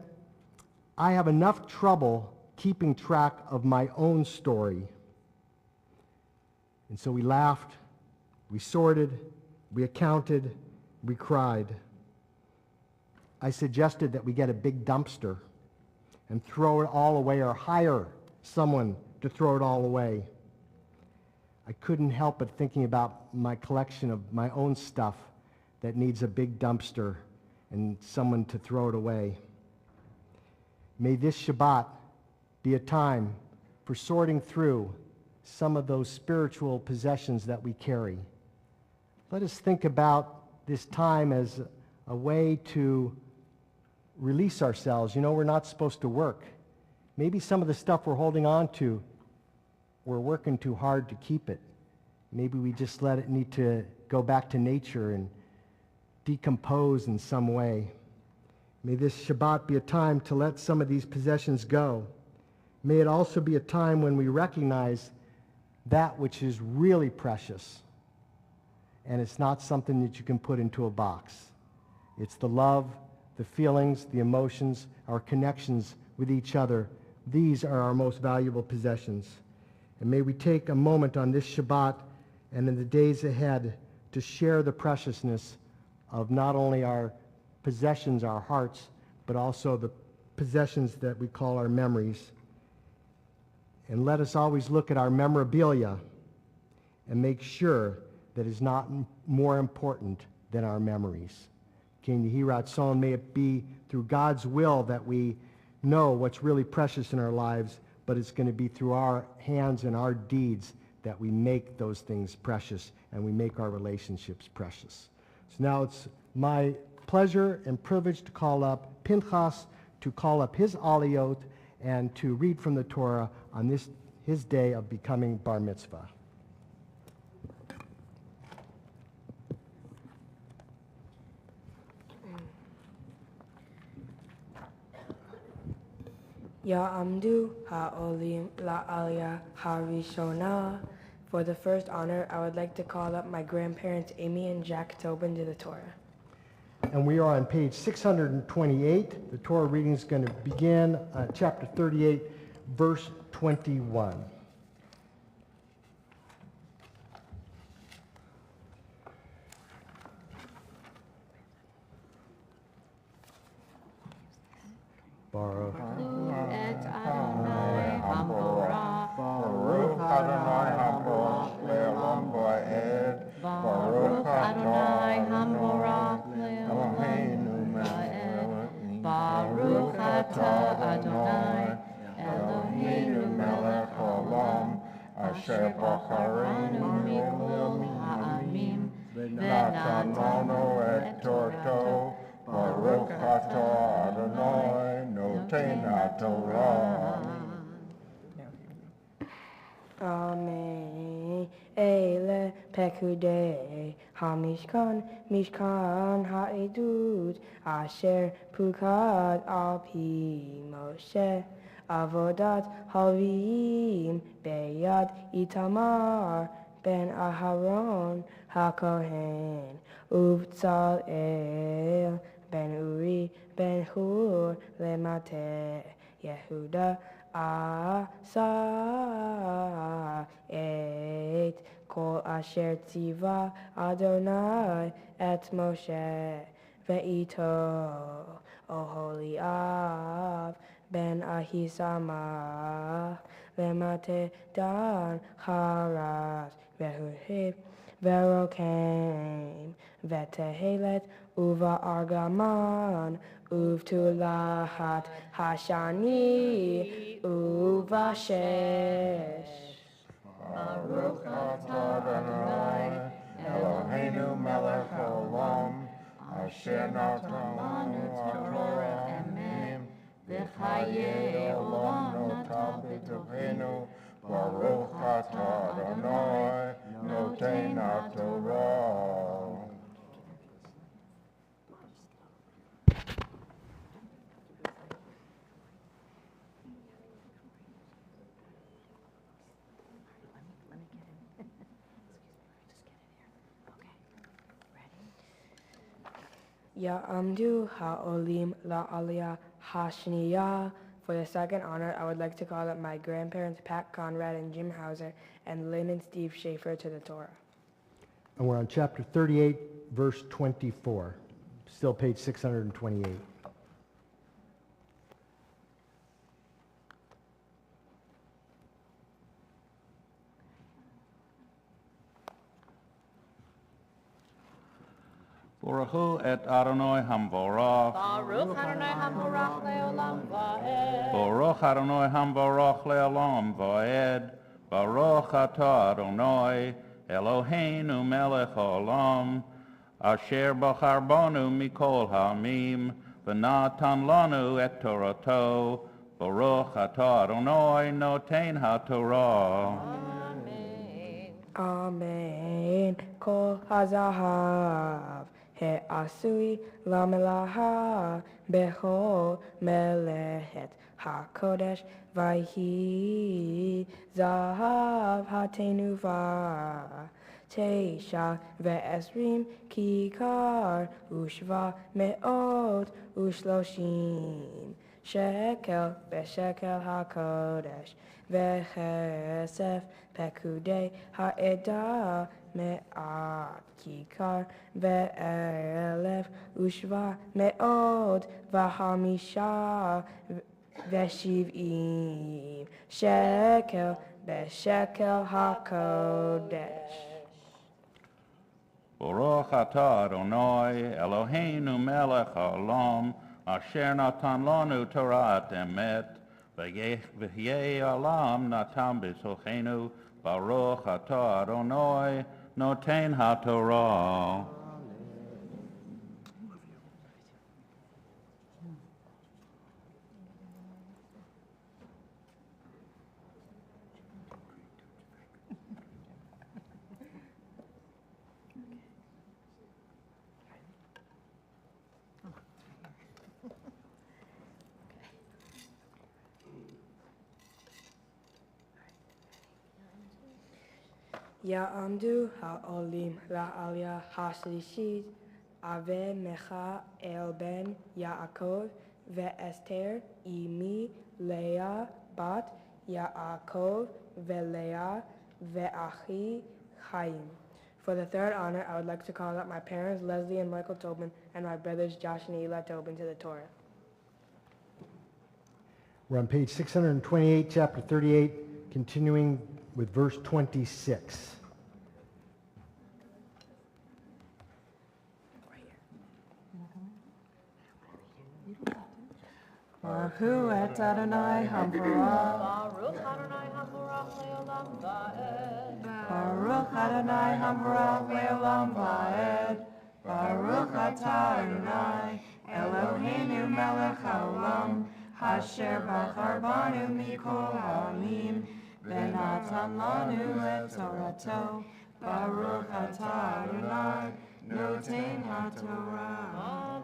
I have enough trouble keeping track of my own story. And so we laughed, we sorted, we accounted, we cried. I suggested that we get a big dumpster and throw it all away or hire someone to throw it all away. I couldn't help but thinking about my collection of my own stuff that needs a big dumpster and someone to throw it away. May this Shabbat be a time for sorting through some of those spiritual possessions that we carry. Let us think about this time as a way to release ourselves. You know, we're not supposed to work. Maybe some of the stuff we're holding on to, we're working too hard to keep it. Maybe we just let it need to go back to nature and decompose in some way. May this Shabbat be a time to let some of these possessions go. May it also be a time when we recognize that which is really precious. And it's not something that you can put into a box. It's the love, the feelings, the emotions, our connections with each other. These are our most valuable possessions. And may we take a moment on this Shabbat and in the days ahead to share the preciousness of not only our possessions, our hearts, but also the possessions that we call our memories. And let us always look at our memorabilia and make sure that it's not more important than our memories. King Yehi Ratzon, may it be through God's will that we know what's really precious in our lives, but it's going to be through our hands and our deeds that we make those things precious and we make our relationships precious. So now it's my pleasure and privilege to call up Pinchas, to call up his aliyot, and to read from the Torah on this his day of becoming bar mitzvah. Ya'amdu ha'olim la'aliyah ha'rishona. For the first honor, I would like to call up my grandparents Amy and Jack Tobin to the Torah. And we are on page 628. The Torah reading is going to begin chapter 38, verse 21. Baruch Et Adonai Hamborah, Baruch Adonai Hamborach le'olam va'ed. Baruch Adonai Hamborah le'olam va'ed. Baruch Ata Adonai Eloheinu melech haolam, asher bacharenu mi'olam ha'amim, v'natanonu et torto. Baruch atah Adonai noten haTorah. Amen. Ele pekudei hamishkan mishkan ha'edut asher pukad al pi Moshe avodat havim beyad Itamar ben Aharon hakohen uvtzalel ben Uri ben Hur lemate Yehuda asa et kol asher tziva Adonai et Moshe ve'ito Oholiav ben Ahisamach lemate Dan Haras ve'hurhib ve'rokem ve'tehelet uva argaman uvtulahat hashani uva shesh. Baruch atah Adonai Eloheinu melech haolam, asher natan lanu Torah emim, v'chayei olam notam b'tovenu. Baruch atah Adonai noten haTorah. Ya'amdu ha'olim la'aliyah ha'shniyah. For the second honor, I would like to call up my grandparents Pat Conrad and Jim Hauser and Lynn and Steve Schaefer to the Torah. And we're on chapter 38, verse 24. Still page 628. Baruchu et Adonai Hamvorach. Baruch Adonai Hamorach Leolam Va'ed. Baruch Adonai Hamvorach Leolam Va'ed. Baruch atah Adonai Eloheinu melech haolam. Asher bachar banu mikol ha'amim. V'natan lanu et Torato. Baruch atah Adonai noten ha'torah. Amen. Kol hazahav he'asui lamelaha bechol melechet hakodesh vayhi zahav hatenuva teisha ve'esrim kikar ushva me'ot ushloshim shekel be'shekel hakodesh vechesef pekudei ha'edah me'at kikar ve'elef ushva me'od v'hamisha ve'shiv'im shekel be'shekel hakodesh. Baruch atah Adonai Eloheinu melech haolam asher natan lanu Torah emet v'hyei olam natan b'tochenu Baruch atah Adonai noten haTorah. Ya'amdu ha'olim la'aliyah ha'shlishit ave mecha el ben Yaakov ve'Esther imi Leah bat Yaakov ve'Leah ve'achi Chaim. For the third honor, I would like to call up my parents, Leslie and Michael Tobin, and my brothers, Josh and Eli Tobin, to the Torah. We're on page 628, chapter 38, continuing with verse 26. Baruch et Adonai Hamvorach. Baruch Adonai Hamorach Leolam Va'ed. Baruch Adonai Hamvorach Leolam Va'ed. Baruch atah Adonai Eloheinu melech haolam. Asher bachar banu mikol ha'amim. V'natan lanu et Torato. Baruch atah Adonai noten haTorah.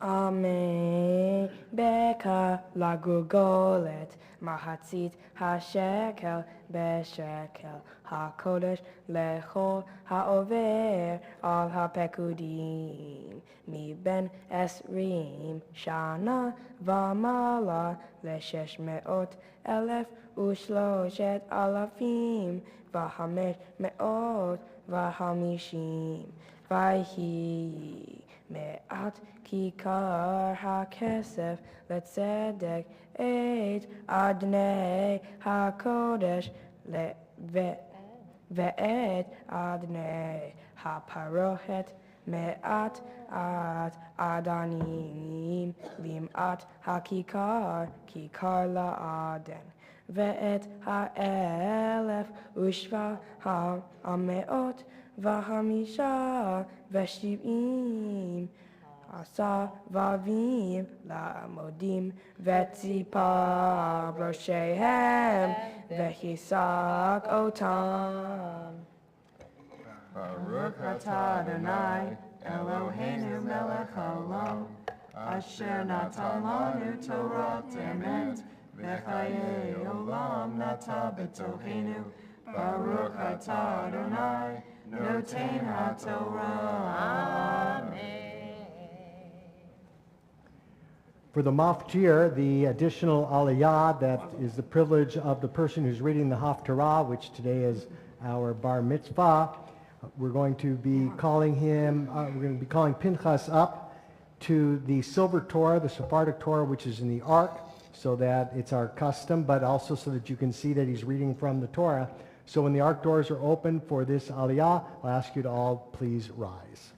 Amen. Beka lagugolet mahatzit hashekel beshekel hakodesh lechol haover al hapekudim mi ben esrim shana vamala leshesh meot elef ushloshet alafim vahamesh meot vahamishim vayhi me'at kikar hakesef letzedek et adnei hakodesh ve'et adnei haparochet me'at at adanim lim'at hakikar kikar la'aden ve'et ha'elef ushva ha'ameot v'hamisha v'shiv'im asa vavim la'amodim v'tzipa broshehem v'hisak otam. Baruch atah Adonai Eloheinu melech haolam. Asher natan lanu Torah emet v'chayei olam nata b'tochenu. Baruch atah Adonai noten haTorah. Amen. For the maftir, the additional aliyah, that is the privilege of the person who's reading the Haftarah, which today is our bar mitzvah. We're going to be calling Pinchas up to the silver Torah, the Sephardic Torah, which is in the ark, so that it's our custom, but also so that you can see that he's reading from the Torah. So when the ark doors are open for this aliyah, I'll ask you to all please rise.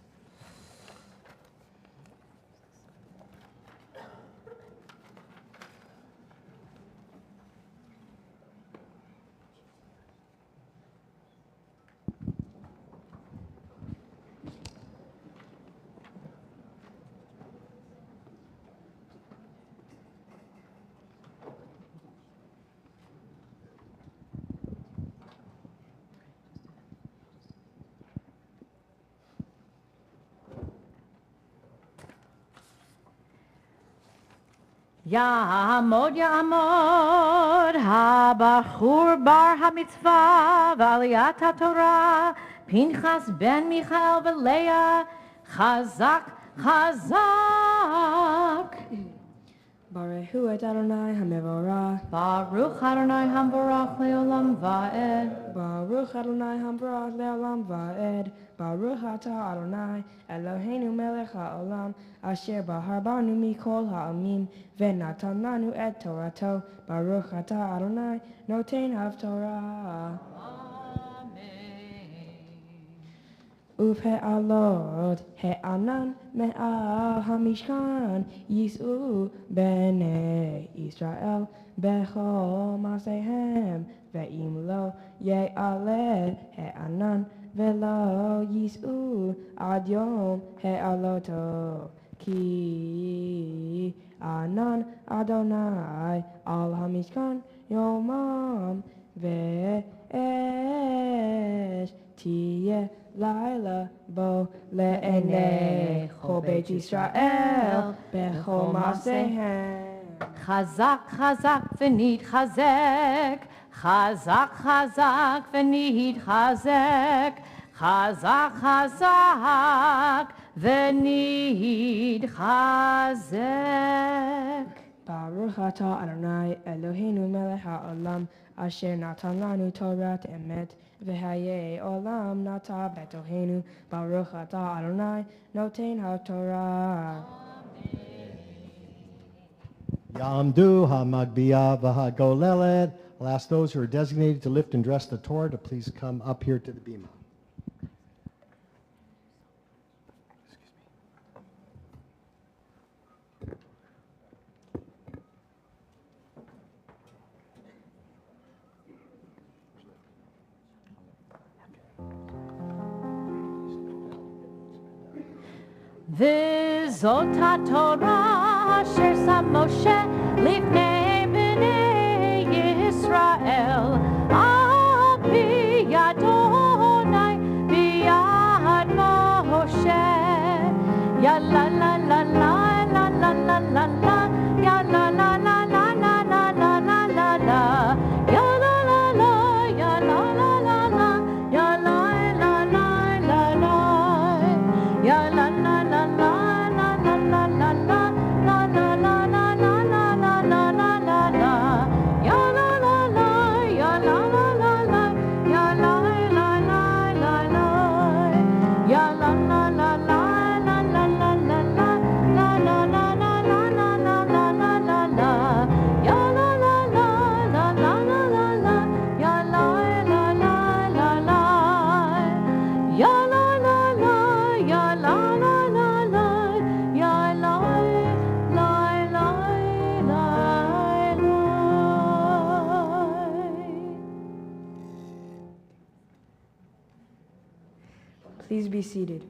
Ya'amod, Ya'amod, HaBachur bar HaMitzvah, V'aliyat HaTorah, Pinchas ben Michael v'Leah, Chazak, Chazak. Baruchu et Adonai HaMevorach. Baruch Adonai HaMevorach le'olam va'ed. Baruch Adonai HaMevorach le'olam va'ed. Baruch atah Adonai Eloheinu melech ha'olam asher bahar banu mikol ha'amim v'natan lanu et Torato. Baruch atah Adonai noten haftorah. U'pe'alot he'anan me'al hamishkan yis'u b'nei Yisrael bechol masehem ve'im lo ye'aleh he'anan ve'lo yis'u ad yom he'aloto ki anan Adonai al hamishkan yomam ve'esh tiyeh Laila bo le'enei chol Beit Yisrael bechol masehem. Chazak, chazak, v'nid chazek. Chazak, chazak, v'nid chazek. Chazak, chazak, v'nid chazek. Baruch atah Adonai Eloheinu melech ha'olam asher natan lanu Torah emet v'hayei olam nata betoheinu. Baruch atah Adonai noten ha'torah. Yamdu HaMagbiah v'Hagolelet. I'll ask those who are designated to lift and dress the Torah to please come up here to the bima. V'zot HaTorah asher sam Moshe lifnei b'nei Yisrael al pi Adonai b'yad Moshe. Ya la la la la la la la la la. Ya la la la la la la la la la la. Ya la la la. Ya la la la la. Ya la la la la la. Ya la la la la la la la la la la la la la la la la la la la. Ya la la la. Ya la la la la. Ya la la la la la. Ya la la la la. Please be seated.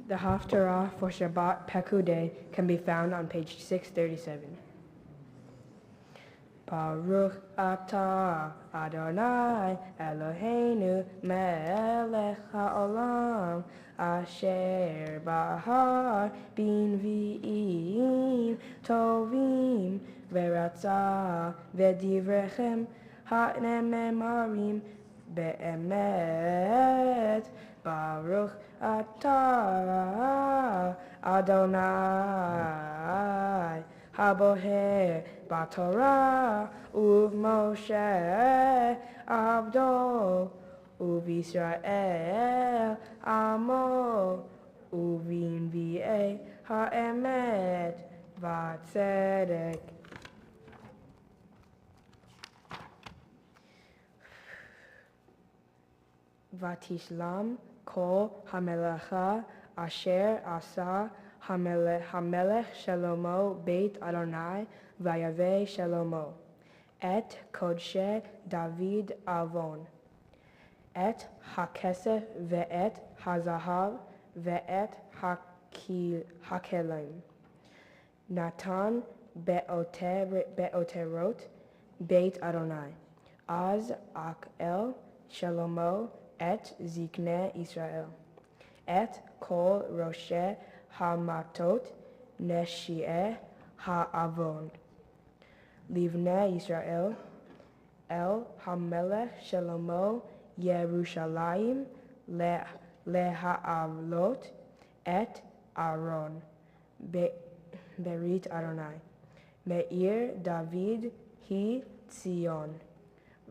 The Haftarah for Shabbat Pekudei can be found on page 637. Baruch atah Adonai Eloheinu melech ha'olam asher bahar b'nvi'im tovim v'ratzah v'divrechem ha'nemarim be'emet. Baruch atah Adonai haboher b'Torah u'Moshe abdo u'Yisrael amo u'v'nvi'ei ha'emet v'tzedek. V'tishlam kol hamelacha asher asa Hamelech Shalomo Beit Adonai Vayave Shalomo Et Kodshe David Avon Et HaKesef Ve'et HaZahav Ve'et HaKelim Natan Be'oterot Beit Adonai Az Akel Shalomo et zikne Israel, et kol roshe hamatot neshie ha'avon. Livne Israel, el hamelech Shalomo Yerushalayim leha'avlot et Aaron berit Adonai. Meir David hi Tzion.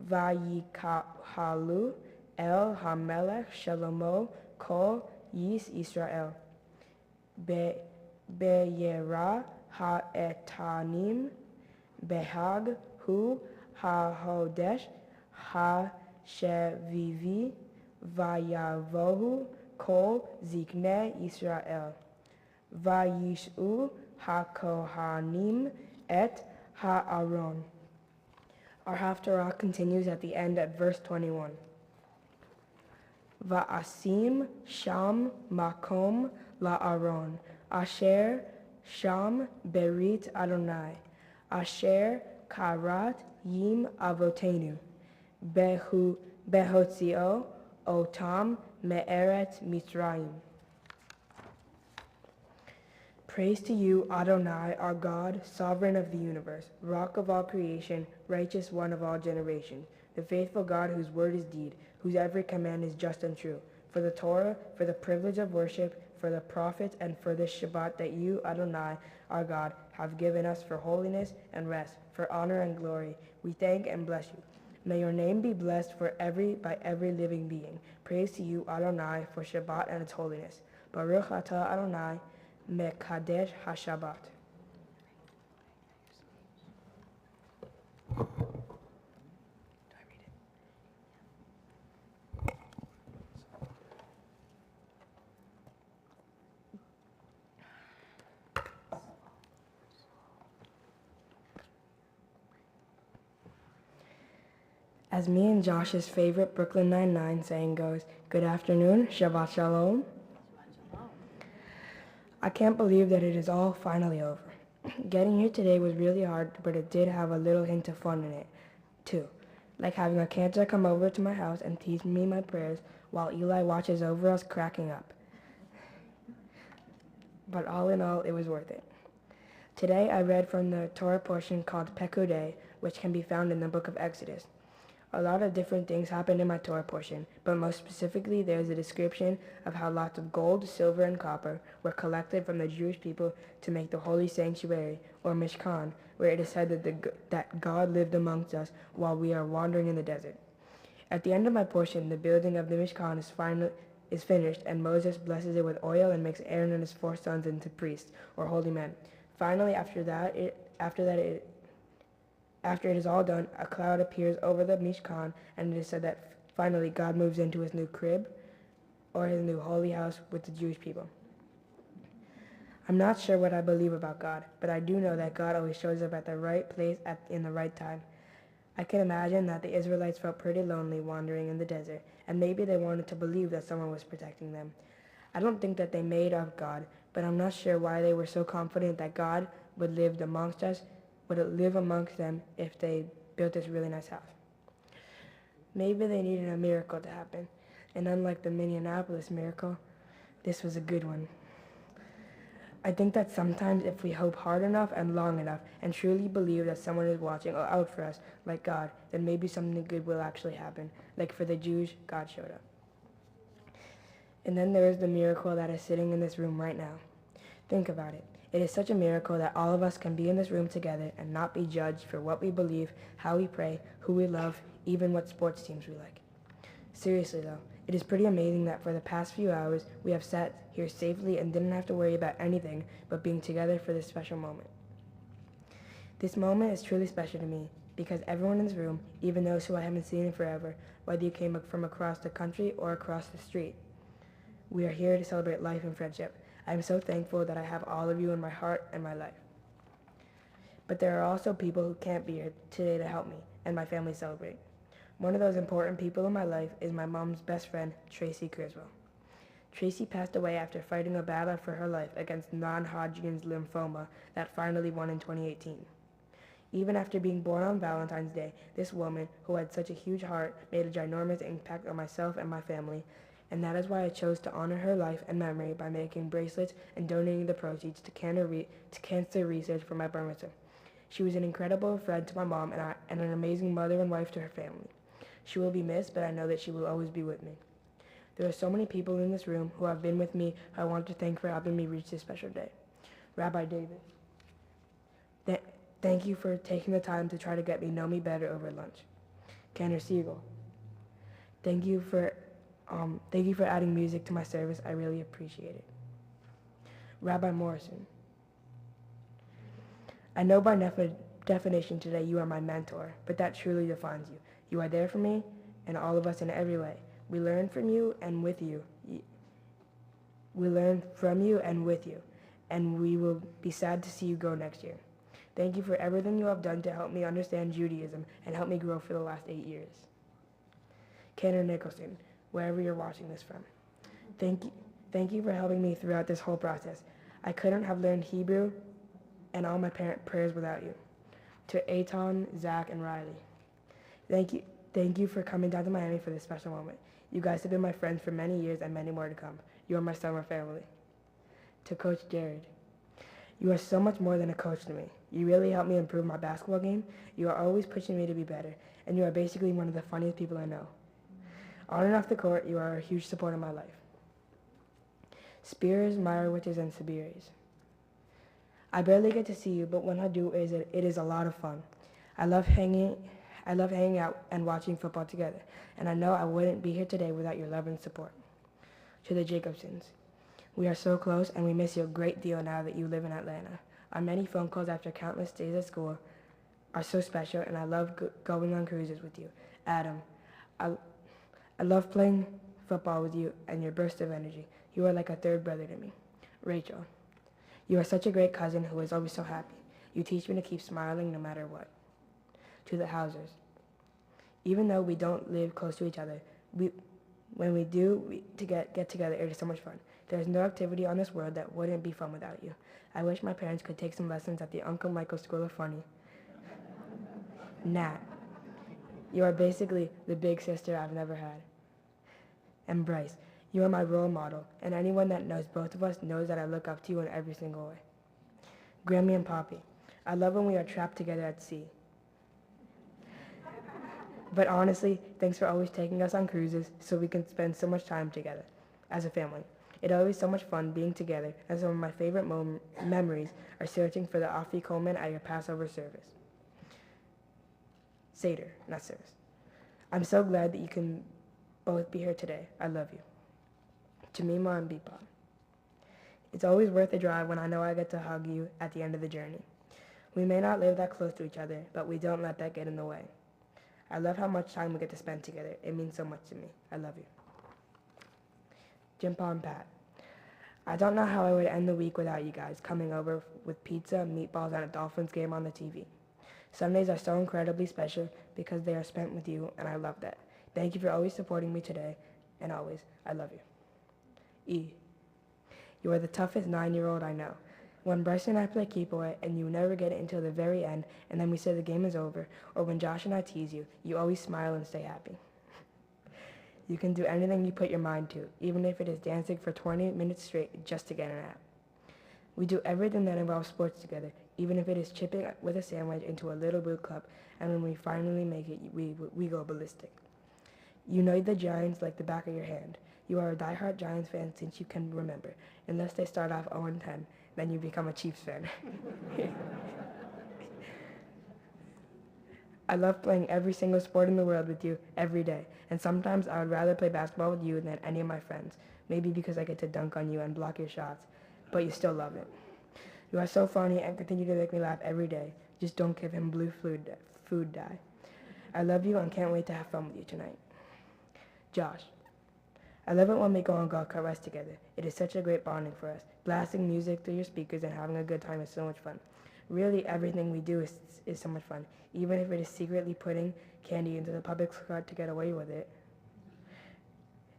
Vayikahalu el hamelech Shalomo kol yis Israel. Beyera ha'etanim behag hu ha'hodesh ha'shevivi vayavohu kol zikne Israel. Vayishu ha'kohanim et ha'aron. Our Haftarah continues at the end at verse 21. Va'asim sham makom la'aron, asher sham berit Adonai, asher karat yim avotenu, behotzio otam me'eret Mitzrayim. Praise to you, Adonai, our God, sovereign of the universe, rock of all creation, righteous one of all generations, the faithful God whose word is deed, whose every command is just and true, for the Torah, for the privilege of worship, for the prophets, and for this Shabbat that you, Adonai, our God, have given us for holiness and rest, for honor and glory. We thank and bless you. May your name be blessed by every living being. Praise to you, Adonai, for Shabbat and its holiness. Baruch atah Adonai, Mekadesh HaShabbat. As me and Josh's favorite Brooklyn Nine-Nine saying goes, good afternoon, Shabbat Shalom. I can't believe that it is all finally over. Getting here today was really hard, but it did have a little hint of fun in it, too. Like having a cantor come over to my house and teach me my prayers while Eli watches over us cracking up. But all in all, it was worth it. Today I read from the Torah portion called Pekudei, which can be found in the book of Exodus. A lot of different things happened in my Torah portion, but most specifically there is a description of how lots of gold, silver, and copper were collected from the Jewish people to make the holy sanctuary, or Mishkan, where it is said that God lived amongst us while we are wandering in the desert. At the end of my portion, the building of the Mishkan is finished, and Moses blesses it with oil and makes Aaron and his 4 sons into priests, or holy men. Finally, after it is all done, a cloud appears over the Mishkan, and it is said that finally God moves into his new crib, or his new holy house with the Jewish people. I'm not sure what I believe about God, but I do know that God always shows up at the right place in the right time. I can imagine that the Israelites felt pretty lonely wandering in the desert, and maybe they wanted to believe that someone was protecting them. I don't think that they made up God, but I'm not sure why they were so confident that God would live amongst them if they built this really nice house. Maybe they needed a miracle to happen, and unlike the Minneapolis miracle, this was a good one. I think that sometimes if we hope hard enough and long enough and truly believe that someone is watching out for us like God, then maybe something good will actually happen. Like for the Jews, God showed up. And then there is the miracle that is sitting in this room right now. Think about it. It is such a miracle that all of us can be in this room together and not be judged for what we believe, how we pray, who we love, even what sports teams we like. Seriously though, it is pretty amazing that for the past few hours we have sat here safely and didn't have to worry about anything but being together for this special moment. This moment is truly special to me because everyone in this room, even those who I haven't seen in forever, whether you came from across the country or across the street, we are here to celebrate life and friendship. I am so thankful that I have all of you in my heart and my life. But there are also people who can't be here today to help me and my family celebrate. One of those important people in my life is my mom's best friend, Tracy Criswell. Tracy passed away after fighting a battle for her life against non-Hodgkin's lymphoma that finally won in 2018. Even after being born on Valentine's Day, this woman, who had such a huge heart, made a ginormous impact on myself and my family, and that is why I chose to honor her life and memory by making bracelets and donating the proceeds to cancer research for my bar mitzvah. She was an incredible friend to my mom and an amazing mother and wife to her family. She will be missed, but I know that she will always be with me. There are so many people in this room who have been with me who I want to thank for helping me reach this special day. Rabbi David, thank you for taking the time to try to get me know me better over lunch. Cantor Siegel, thank you for adding music to my service. I really appreciate it. Rabbi Morrison, I know by definition today you are my mentor, but that truly defines you. You are there for me and all of us in every way. We learn from you and with you. We learn from you and with you, and we will be sad to see you go next year. Thank you for everything you have done to help me understand Judaism and help me grow for the last 8 years. Cantor Nicholson, wherever you're watching this from, thank you for helping me throughout this whole process. I couldn't have learned Hebrew and all my parent prayers without you. To Eitan, Zach, and Riley, thank you for coming down to Miami for this special moment. You guys have been my friends for many years and many more to come. You are my summer family. To Coach Jared, you are so much more than a coach to me. You really helped me improve my basketball game. You are always pushing me to be better, and you are basically one of the funniest people I know. On and off the court, you are a huge support in my life. Spears, Meyerowitzes, and Sibiris, I barely get to see you, but when I do, it is a lot of fun. I love hanging out and watching football together, and I know I wouldn't be here today without your love and support. To the Jacobsons, we are so close, and we miss you a great deal now that you live in Atlanta. Our many phone calls after countless days at school are so special, and I love going on cruises with you. Adam, I love playing football with you and your burst of energy. You are like a third brother to me. Rachel, you are such a great cousin who is always so happy. You teach me to keep smiling no matter what. To the Hausers, even though we don't live close to each other, when we do get together, it is so much fun. There is no activity on this world that wouldn't be fun without you. I wish my parents could take some lessons at the Uncle Michael School of Funny. Nat, you are basically the big sister I've never had. And Bryce, you are my role model, and anyone that knows both of us knows that I look up to you in every single way. Grammy and Poppy, I love when we are trapped together at sea. But honestly, thanks for always taking us on cruises so we can spend so much time together as a family. It always so much fun being together, and some of my favorite memories are searching for the Afi Coleman at your Passover service. Seder, not service. I'm so glad that you can both be here today. I love you. To Mima and Beepa, it's always worth the drive when I know I get to hug you at the end of the journey. We may not live that close to each other, but we don't let that get in the way. I love how much time we get to spend together. It means so much to me. I love you. Jimpa and Pat, I don't know how I would end the week without you guys coming over with pizza, meatballs, and a Dolphins game on the TV. Sundays are so incredibly special because they are spent with you, and I love that. Thank you for always supporting me today, and always, I love you. E, you are the toughest 9-year-old I know. When Bryce and I play keep away and you never get it until the very end, and then we say the game is over, or when Josh and I tease you, you always smile and stay happy. You can do anything you put your mind to, even if it is dancing for 20 minutes straight just to get an nap. We do everything that involves sports together, even if it is chipping with a sandwich into a little boot club, and when we finally make it, we go ballistic. You know the Giants like the back of your hand. You are a diehard Giants fan since you can remember, unless they start off 0-10, then you become a Chiefs fan. I love playing every single sport in the world with you every day, and sometimes I would rather play basketball with you than any of my friends, maybe because I get to dunk on you and block your shots, but you still love it. You are so funny and continue to make me laugh every day. Just don't give him blue food dye. I love you and can't wait to have fun with you tonight. Josh, I love it when we go on golf cart rides together. It is such a great bonding for us. Blasting music through your speakers and having a good time is so much fun. Really, everything we do is so much fun, even if it is secretly putting candy into the public cart to get away with it.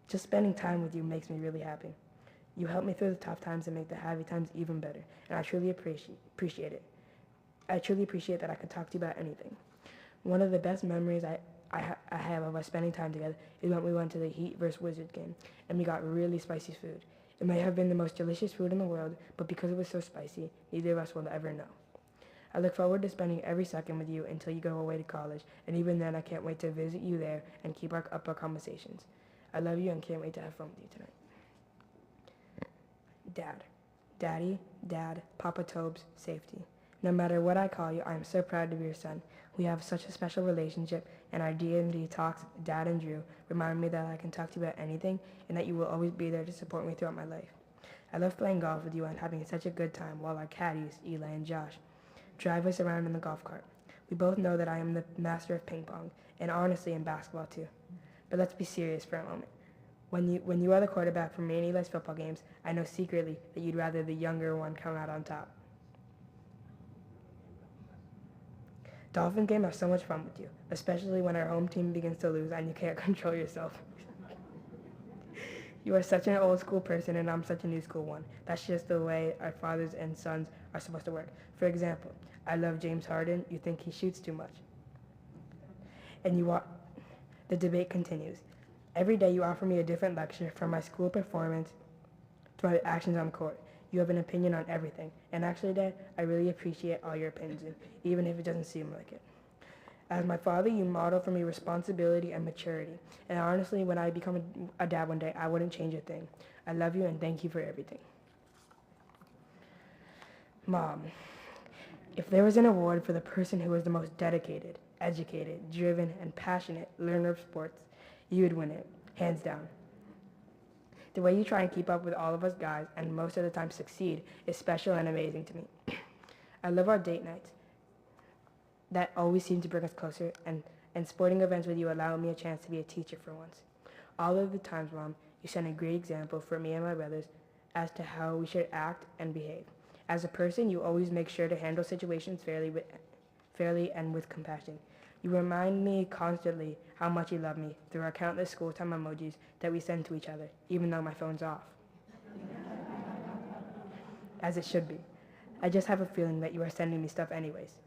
Just spending time with you makes me really happy. You help me through the tough times and make the happy times even better, and I truly appreciate it. I truly appreciate that I can talk to you about anything. One of the best memories I have of us spending time together is when we went to the Heat vs. Wizards game, and we got really spicy food. It may have been the most delicious food in the world, but because it was so spicy, neither of us will ever know. I look forward to spending every second with you until you go away to college, and even then I can't wait to visit you there and keep up our conversations. I love you and can't wait to have fun with you tonight. Dad. Daddy, Dad, Papa Tobes, safety. No matter what I call you, I am so proud to be your son. We have such a special relationship, and our D&D talks, Dad and Drew, remind me that I can talk to you about anything and that you will always be there to support me throughout my life. I love playing golf with you and having such a good time while our caddies, Eli and Josh, drive us around in the golf cart. We both know that I am the master of ping pong, and honestly in basketball too. But let's be serious for a moment. When you are the quarterback for me and Eli's football games, I know secretly that you'd rather the younger one come out on top. Dolphin game have so much fun with you, especially when our home team begins to lose and you can't control yourself. You are such an old school person and I'm such a new school one. That's just the way our fathers and sons are supposed to work. For example, I love James Harden, you think he shoots too much. And the debate continues. Every day you offer me a different lecture from my school performance to my actions on the court. You have an opinion on everything. And actually, Dad, I really appreciate all your opinions, even if it doesn't seem like it. As my father, you model for me responsibility and maturity. And honestly, when I become a dad one day, I wouldn't change a thing. I love you and thank you for everything. Mom, if there was an award for the person who was the most dedicated, educated, driven, and passionate learner of sports, you would win it, hands down. The way you try and keep up with all of us guys, and most of the time succeed, is special and amazing to me. I love our date nights. That always seem to bring us closer, and sporting events with you allow me a chance to be a teacher for once. All of the times, Mom, you set a great example for me and my brothers as to how we should act and behave. As a person, you always make sure to handle situations fairly and with compassion. You remind me constantly how much you love me through our countless school time emojis that we send to each other, even though my phone's off. As it should be. I just have a feeling that you are sending me stuff anyways.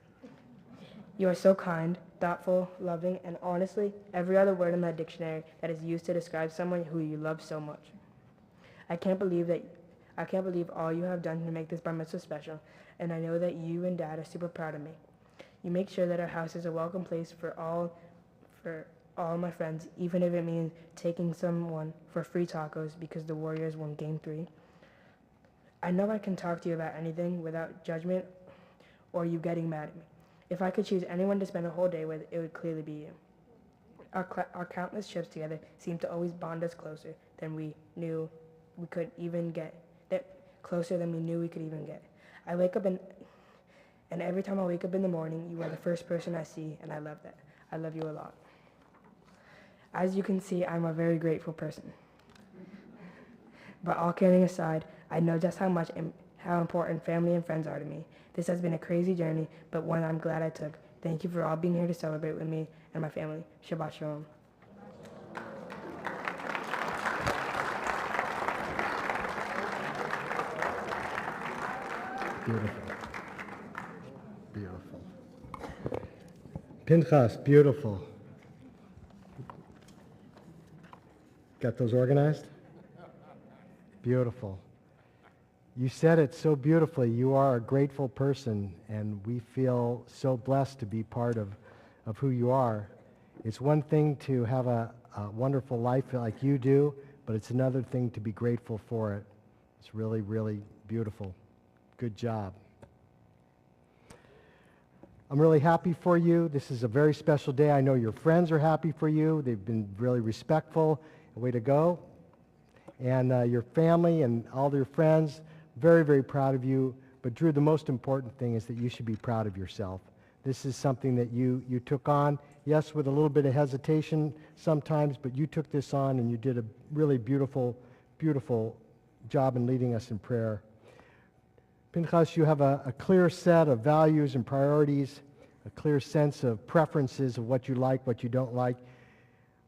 You are so kind, thoughtful, loving, and honestly, every other word in that dictionary that is used to describe someone who you love so much. I can't believe all you have done to make this bar mitzvah special, and I know that you and Dad are super proud of me. You make sure that our house is a welcome place for all my friends, even if it means taking someone for free tacos because the Warriors won Game 3. I know I can talk to you about anything without judgment or you getting mad at me. If I could choose anyone to spend a whole day with, it would clearly be you. Our countless trips together seem to always bond us closer than we knew we could even get. I wake up and every time I wake up in the morning, you are the first person I see, and I love that. I love you a lot. As you can see, I'm a very grateful person. But all kidding aside, I know just how important family and friends are to me. This has been a crazy journey, but one I'm glad I took. Thank you for all being here to celebrate with me and my family. Shabbat Shalom. Beautiful. Beautiful. Pinchas, beautiful. Got those organized? Beautiful. You said it so beautifully. You are a grateful person, and we feel so blessed to be part of who you are. It's one thing to have a wonderful life like you do, but it's another thing to be grateful for it. It's really, really beautiful. Good job. I'm really happy for you. This is a very special day. I know your friends are happy for you. They've been really respectful. Way to go. And your family and all your friends, very, very proud of you. But Drew, the most important thing is that you should be proud of yourself. This is something that you took on, yes, with a little bit of hesitation sometimes, but you took this on and you did a really beautiful, beautiful job in leading us in prayer. Pinchas, you have a clear set of values and priorities, a clear sense of preferences of what you like, what you don't like.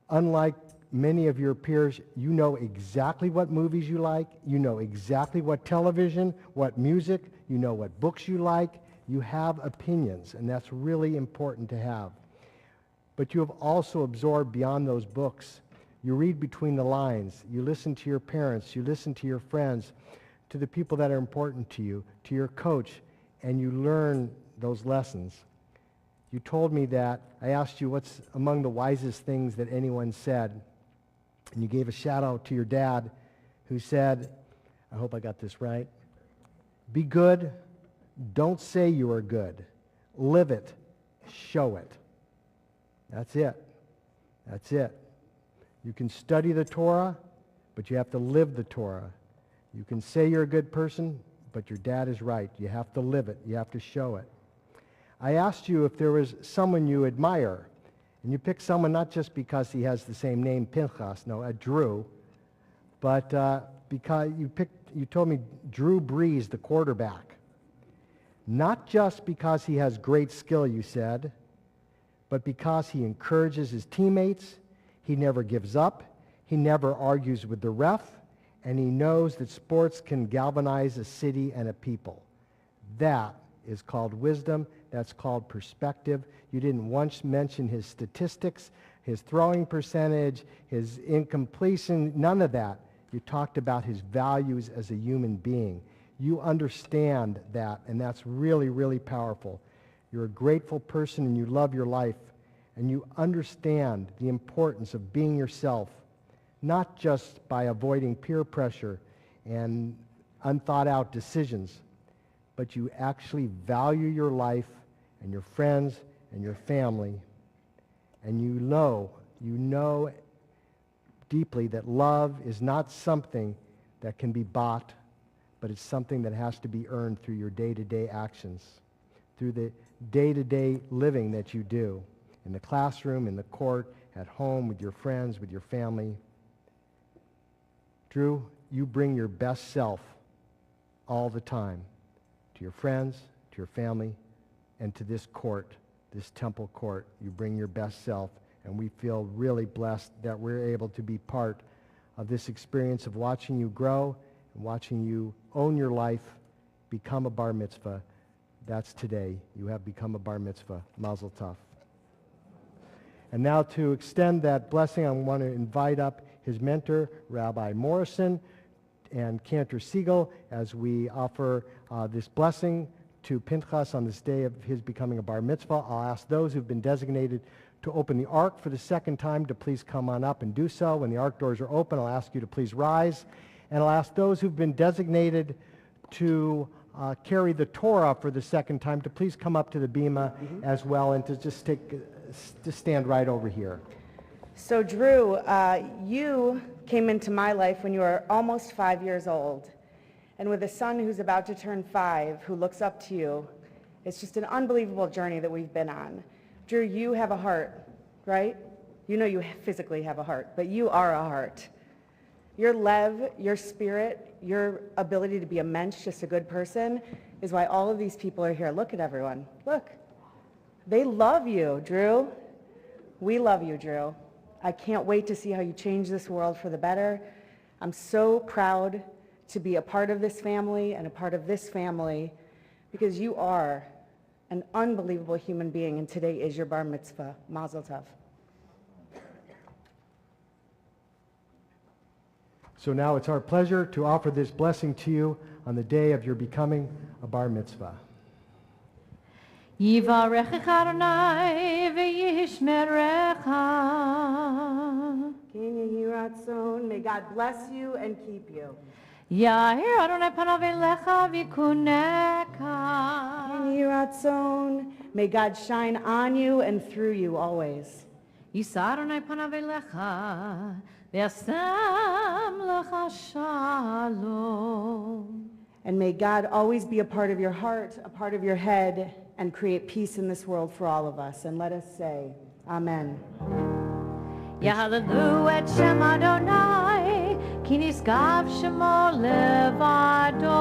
Unlike many of your peers, you know exactly what movies you like, you know exactly what television, what music, you know what books you like, You have opinions, and that's really important to have. But you have also absorbed beyond those books. You read between the lines. You listen to your parents. You listen to your friends, to the people that are important to you, to your coach, and you learn those lessons. You told me that. I asked you what's among the wisest things that anyone said, and you gave a shout out to your dad who said, I hope I got this right, be good, don't say you are good, live it, show it. That's it. That's it. You can study the Torah, but you have to live the Torah. You can say you're a good person, but your dad is right. You have to live it. You have to show it. I asked you if there was someone you admire, and you picked someone not just because he has the same name, Pinchas, no, Drew, but because you told me Drew Brees, the quarterback. Not just because he has great skill, you said, but because he encourages his teammates, he never gives up, he never argues with the ref, and he knows that sports can galvanize a city and a people. That is called wisdom. That's called perspective. You didn't once mention his statistics, his throwing percentage, his incompletion, none of that. You talked about his values as a human being. You understand that, and that's really, really powerful. You're a grateful person, and you love your life, and you understand the importance of being yourself, not just by avoiding peer pressure and unthought out decisions, but you actually value your life and your friends and your family, and you know deeply that love is not something that can be bought, but it's something that has to be earned through your day-to-day actions, through the day-to-day living that you do, in the classroom, in the court, at home, with your friends, with your family. Drew, you bring your best self all the time to your friends, to your family, and to this court, this temple court. You bring your best self, and we feel really blessed that we're able to be part of this experience of watching you grow and watching you own your life, become a bar mitzvah. That's today. You have become a bar mitzvah. Mazel tov. And now to extend that blessing, I want to invite up his mentor, Rabbi Morrison, and Cantor Siegel, as we offer this blessing to Pinchas on this day of his becoming a bar mitzvah. I'll ask those who've been designated to open the ark for the second time to please come on up and do so. When the ark doors are open, I'll ask you to please rise. And I'll ask those who've been designated to carry the Torah for the second time to please come up to the bima as well, and to just stand right over here. So Drew, you came into my life when you were almost 5 years old. And with a son who's about to turn 5, who looks up to you, it's just an unbelievable journey that we've been on. Drew, you have a heart, right? You know you physically have a heart, but you are a heart. Your lev, your spirit, your ability to be a mensch, just a good person, is why all of these people are here. Look at everyone. Look. They love you, Drew. We love you, Drew. I can't wait to see how you change this world for the better. I'm so proud to be a part of this family and a part of this family, because you are an unbelievable human being, and today is your bar mitzvah. Mazel tov. So now it's our pleasure to offer this blessing to you on the day of your becoming a bar mitzvah. Yivarechecha Adonai v'yishmerecha. King Yehi Ratzon, may God bless you and keep you. Ya'ir Adonai panav elecha v'kuneka. King Yehi Ratzon, may God shine on you and through you always. Yisa Adonai panav elecha v'yasem lecha shalom. And may God always be a part of your heart, a part of your head, and create peace in this world for all of us. And let us say, Amen. Yahalalu et Shem Adonai, ki niskav shemo levado,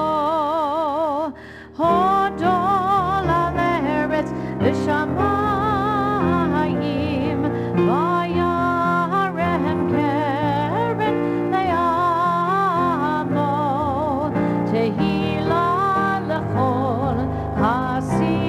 hodol al eretz v'shamayim, vayarem keren le'amo, tehila lechol hasi.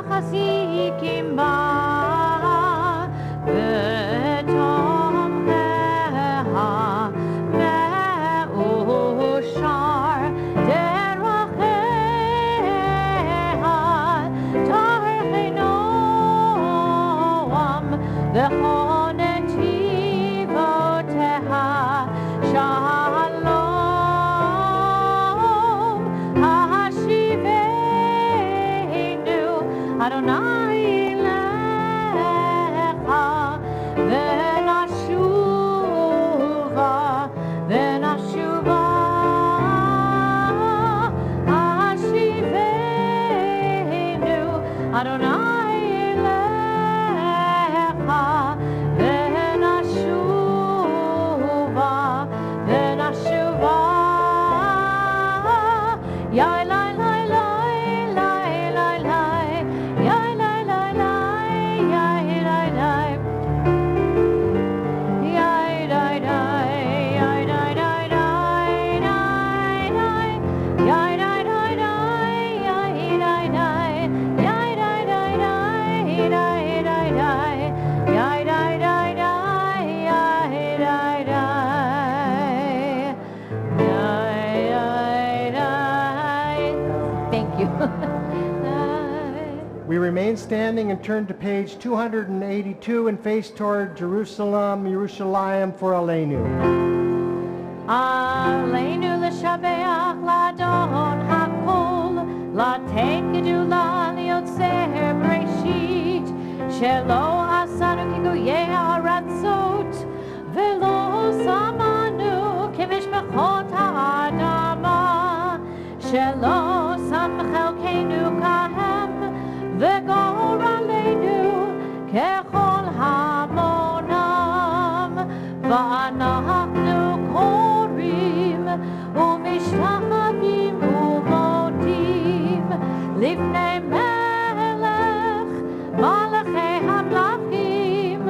מחזיקים בה ותומכיה מאושר דרכיה דרכי נועם וכל נתיבותיה שלום השיבנו אדוני לך ונשובה השיבנו אדוני לך ונשובה יא לי לי לי לי לי לי יא לי לי לי יא לי לי יא לי לי יא לי לי יא לי Thank you. We remain standing and turn to page 282 and face toward Jerusalem, Yerushalayim for Aleinu. עלינו לשבח לאדון הכל, לתת גדולה ליוצר בראשית, שלא עשנו כגויי הארצות, ולא שמנו כמשפחות האדמה, שלא שם חלקנו כהם, וגורלנו ככל המונם, ואנחנו קוראים ומשתחווים ומודים לפני מלך מלכי המלכים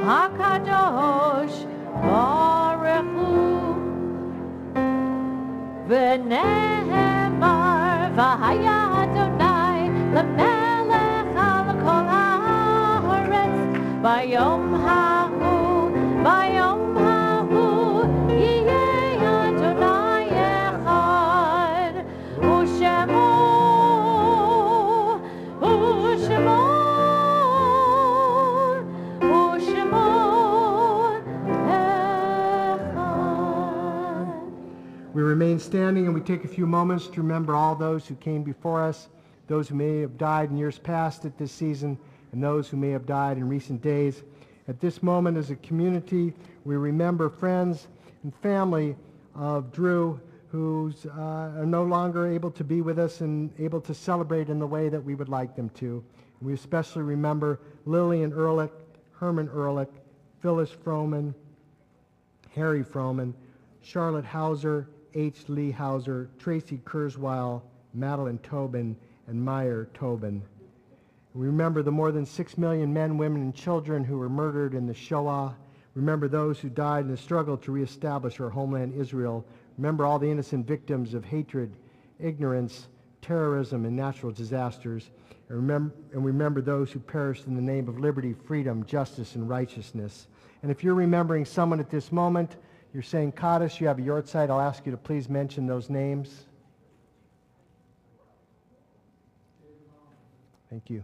הקדוש ברוך הוא. ונאמר והיה אדוני למלך על כל הארץ ביום ההוא יהיה אדוני אחד ושמו אחד. We remain standing and we take a few moments to remember all those who came before us, those who may have died in years past at this season, and those who may have died in recent days. At this moment, as a community, we remember friends and family of Drew who are no longer able to be with us and able to celebrate in the way that we would like them to. And we especially remember Lillian Ehrlich, Herman Ehrlich, Phyllis Froman, Harry Froman, Charlotte Hauser, H. Lee Hauser, Tracy Kurzweil, Madeline Tobin, and Meyer Tobin. We remember the more than 6 million men, women, and children who were murdered in the Shoah. Remember those who died in the struggle to reestablish our homeland Israel. Remember all the innocent victims of hatred, ignorance, terrorism, and natural disasters. And remember those who perished in the name of liberty, freedom, justice, and righteousness. And if you're remembering someone at this moment, you're saying Kaddish, you have a yortzeit, I'll ask you to please mention those names. Thank you.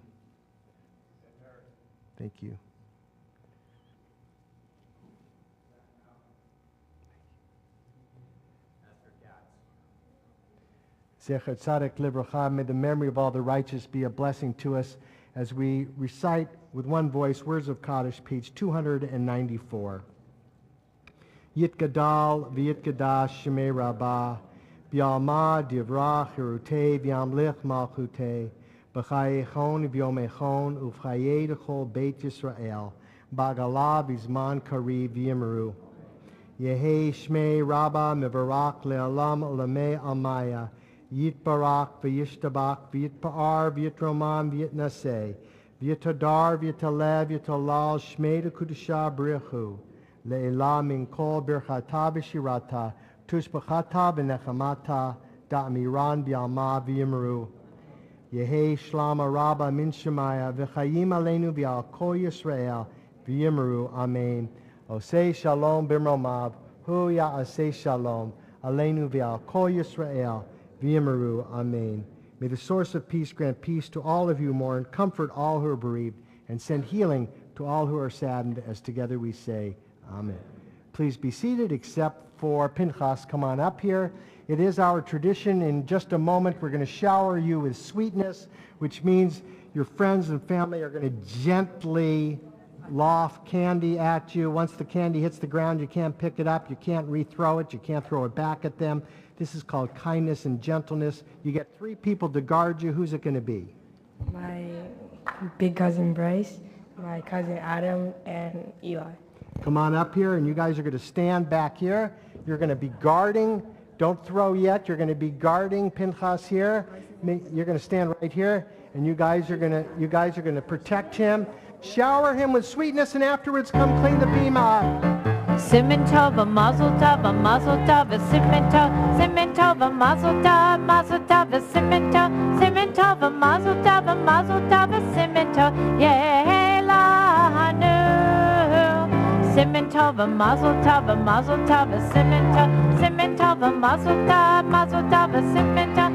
Thank you. Zecher Tzaddik Livracha, may the memory of all the righteous be a blessing to us as we recite with one voice words of Kaddish, page 294. Yitgadal v'yitgadash shemei rabbah, v'yalma divrach hirutei v'yamlich malchutei, b'chayechon v'yomechon uv'chayei d'chol beit Yisrael, b'agala v'zman kariv v'yimeru. Yehei shmei rabbah mevarach le'alam olamei almaya, Yitbarak v'yishtabak v'yitpa'ar v'yitromam v'yitnaseh, v'yitadar v'yitalev v'yitalal shmei d'kudusha b'richu, le'elah min kol birchata v'shirata, tushbachata v'nechamata, da'miran v'yalma v'yimeru. Yehi Shlama Rabba Min Shemaya V'chayim Aleinu V'al Kol Yisrael V'yimeru Amen. Osei Shalom B'mromav Hu Ya'aseh Shalom Aleinu V'al Kol Yisrael V'yimeru Amen. May the source of peace grant peace to all of you mourn, comfort all who are bereaved, and send healing to all who are saddened, as together we say, Amen. Please be seated, except for Pinchas. Come on up here. It is our tradition. In just a moment, we're going to shower you with sweetness, which means your friends and family are going to gently loft candy at you. Once the candy hits the ground, you can't pick it up. You can't rethrow it. You can't throw it back at them. This is called kindness and gentleness. You get 3 people to guard you. Who's it going to be? My big cousin Bryce, my cousin Adam, and Eli. Come on up here, and you guys are going to stand back here. You're going to be guarding. Don't throw yet. You're going to be guarding Pinchas here. You're going to stand right here, and you guys are going to protect him. Shower him with sweetness, and afterwards come clean the bima. Simin tov, a mazel tov, a mazel tov, a simin tov, a mazel tov, a simin tov, a mazel tov, a simin tov, Yelanu. Simin tov, a mazel tov, a simin tov, a mazel tov, a simin tov,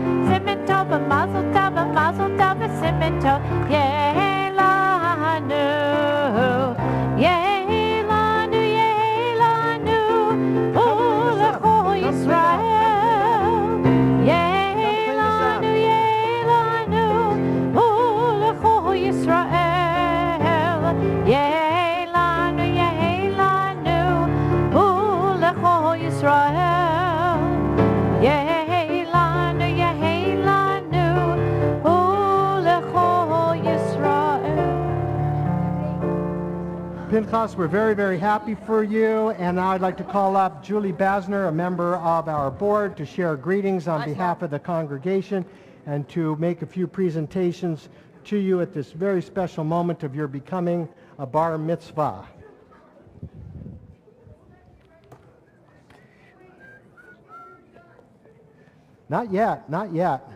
a mazel tov, a simin tov, Yelanu. Yelanu, Yelanu, Ulecho Yisrael. Yelanu, Yelanu, Ulecho Yisrael. Yelanu, Yelanu, Ulecho Yisrael. Yelanu, Yelanu, Ulecho Yisrael. Pinchas, we're very, very happy for you, and now I'd like to call up Julie Basner, a member of our board, to share greetings on behalf of the congregation and to make a few presentations to you at this very special moment of your becoming a bar mitzvah. Not yet, not yet.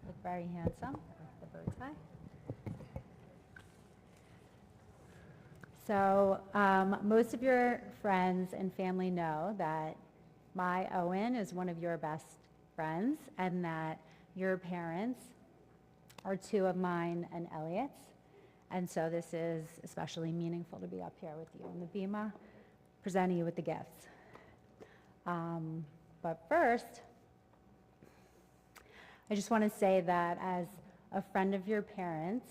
Look very handsome with the bow tie. So most of your friends and family know that my Owen is one of your best friends, and that your parents are 2 of mine and Elliot's. And so this is especially meaningful to be up here with you on the bima, presenting you with the gifts. But first, I just want to say that as a friend of your parents,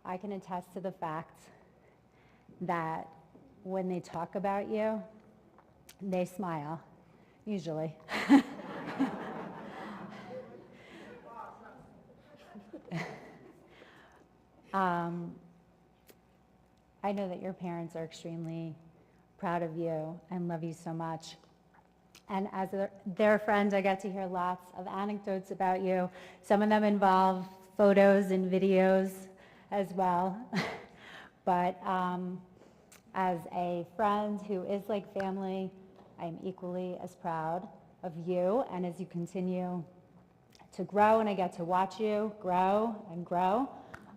I can attest to the fact that when they talk about you, they smile, usually. I know that your parents are extremely proud of you and love you so much. And as their friend, I get to hear lots of anecdotes about you. Some of them involve photos and videos as well. But as a friend who is like family, I'm equally as proud of you. And as you continue to grow, and I get to watch you grow and grow,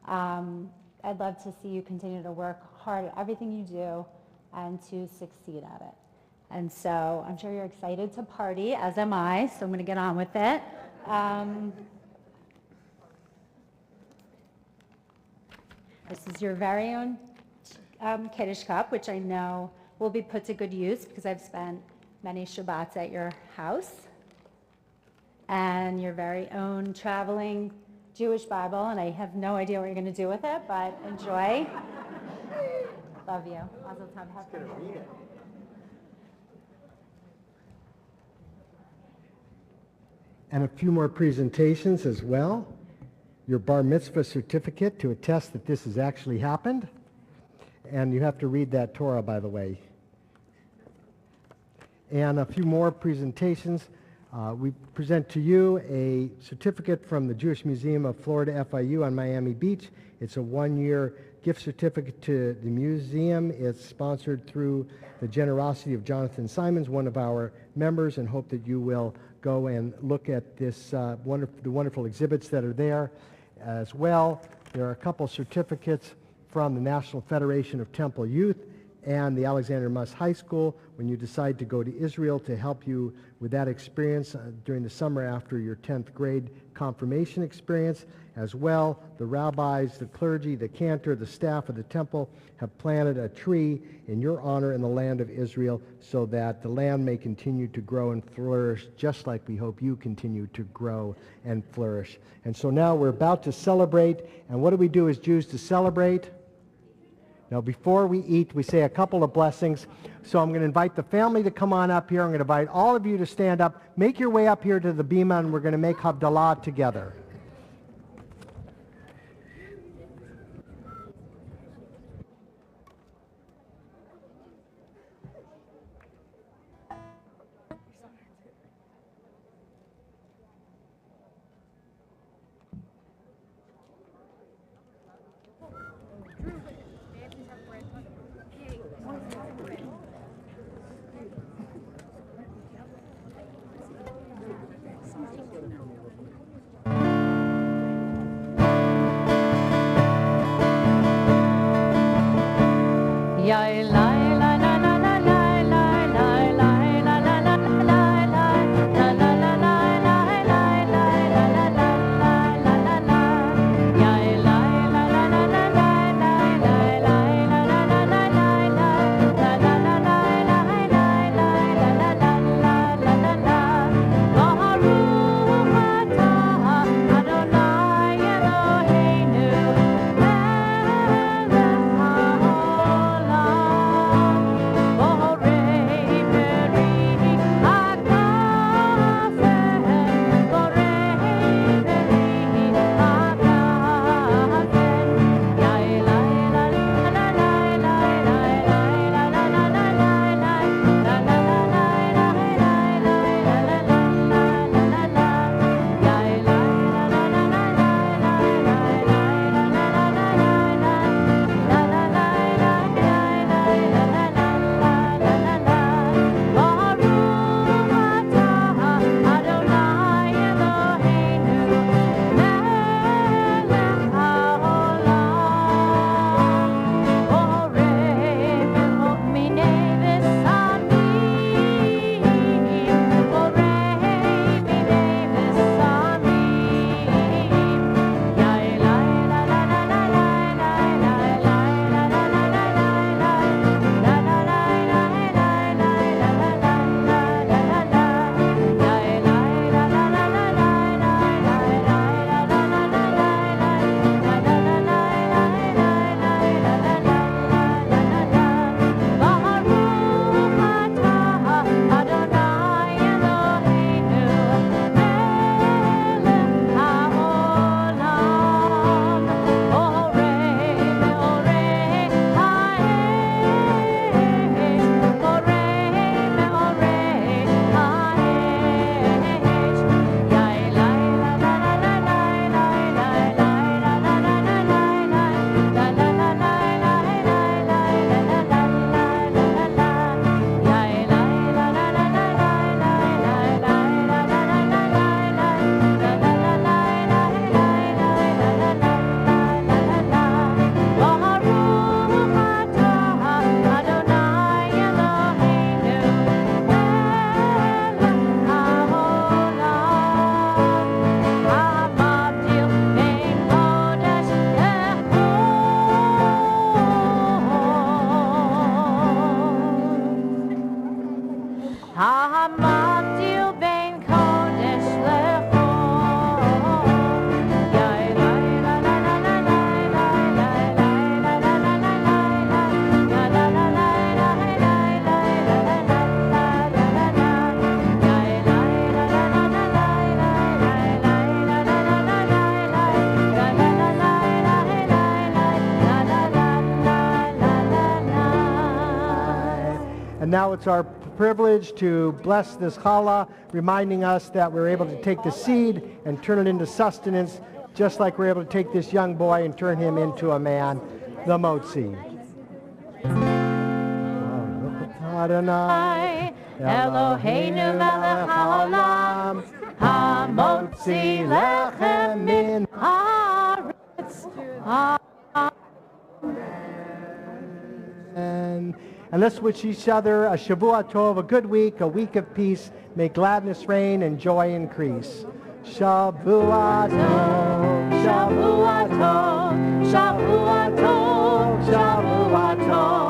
I'd love to see you continue to work hard at everything you do and to succeed at it. And so I'm sure you're excited to party, as am I, so I'm going to get on with it. This is your very own Kiddush cup, which I know will be put to good use because I've spent many Shabbats at your house. And your very own traveling Jewish Bible, and I have no idea what you're going to do with it, but enjoy. Love you. Mazel tov. Have fun. And a few more presentations as well. Your bar mitzvah certificate to attest that this has actually happened. And you have to read that Torah, by the way. And a few more presentations. We present to you a certificate from the Jewish Museum of Florida, FIU, on Miami Beach. It's a 1-year gift certificate to the museum. It's sponsored through the generosity of Jonathan Simons, one of our members, and hope that you will go and look at this the wonderful exhibits that are there as well. There are a couple certificates from the National Federation of Temple Youth and the Alexander Muss High School when you decide to go to Israel to help you with that experience during the summer after your 10th grade confirmation experience. As well, the rabbis, the clergy, the cantor, the staff of the temple have planted a tree in your honor in the land of Israel so that the land may continue to grow and flourish just like we hope you continue to grow and flourish. And so now we're about to celebrate, and what do we do as Jews to celebrate? Now, before we eat, we say a couple of blessings. So I'm going to invite the family to come on up here. I'm going to invite all of you to stand up. Make your way up here to the bima, and we're going to make Havdalah together. Now it's our privilege to bless this challah, reminding us that we're able to take the seed and turn it into sustenance, just like we're able to take this young boy and turn him into a man. the motzi. Adonai, Eloheinu melech haolam, hamotzi lechem min haaretz. And let's wish each other a Shavua Tov, a good week, a week of peace. May gladness reign and joy increase. Shavua Tov, Shavua Tov, Shavua Tov, Shavua Tov.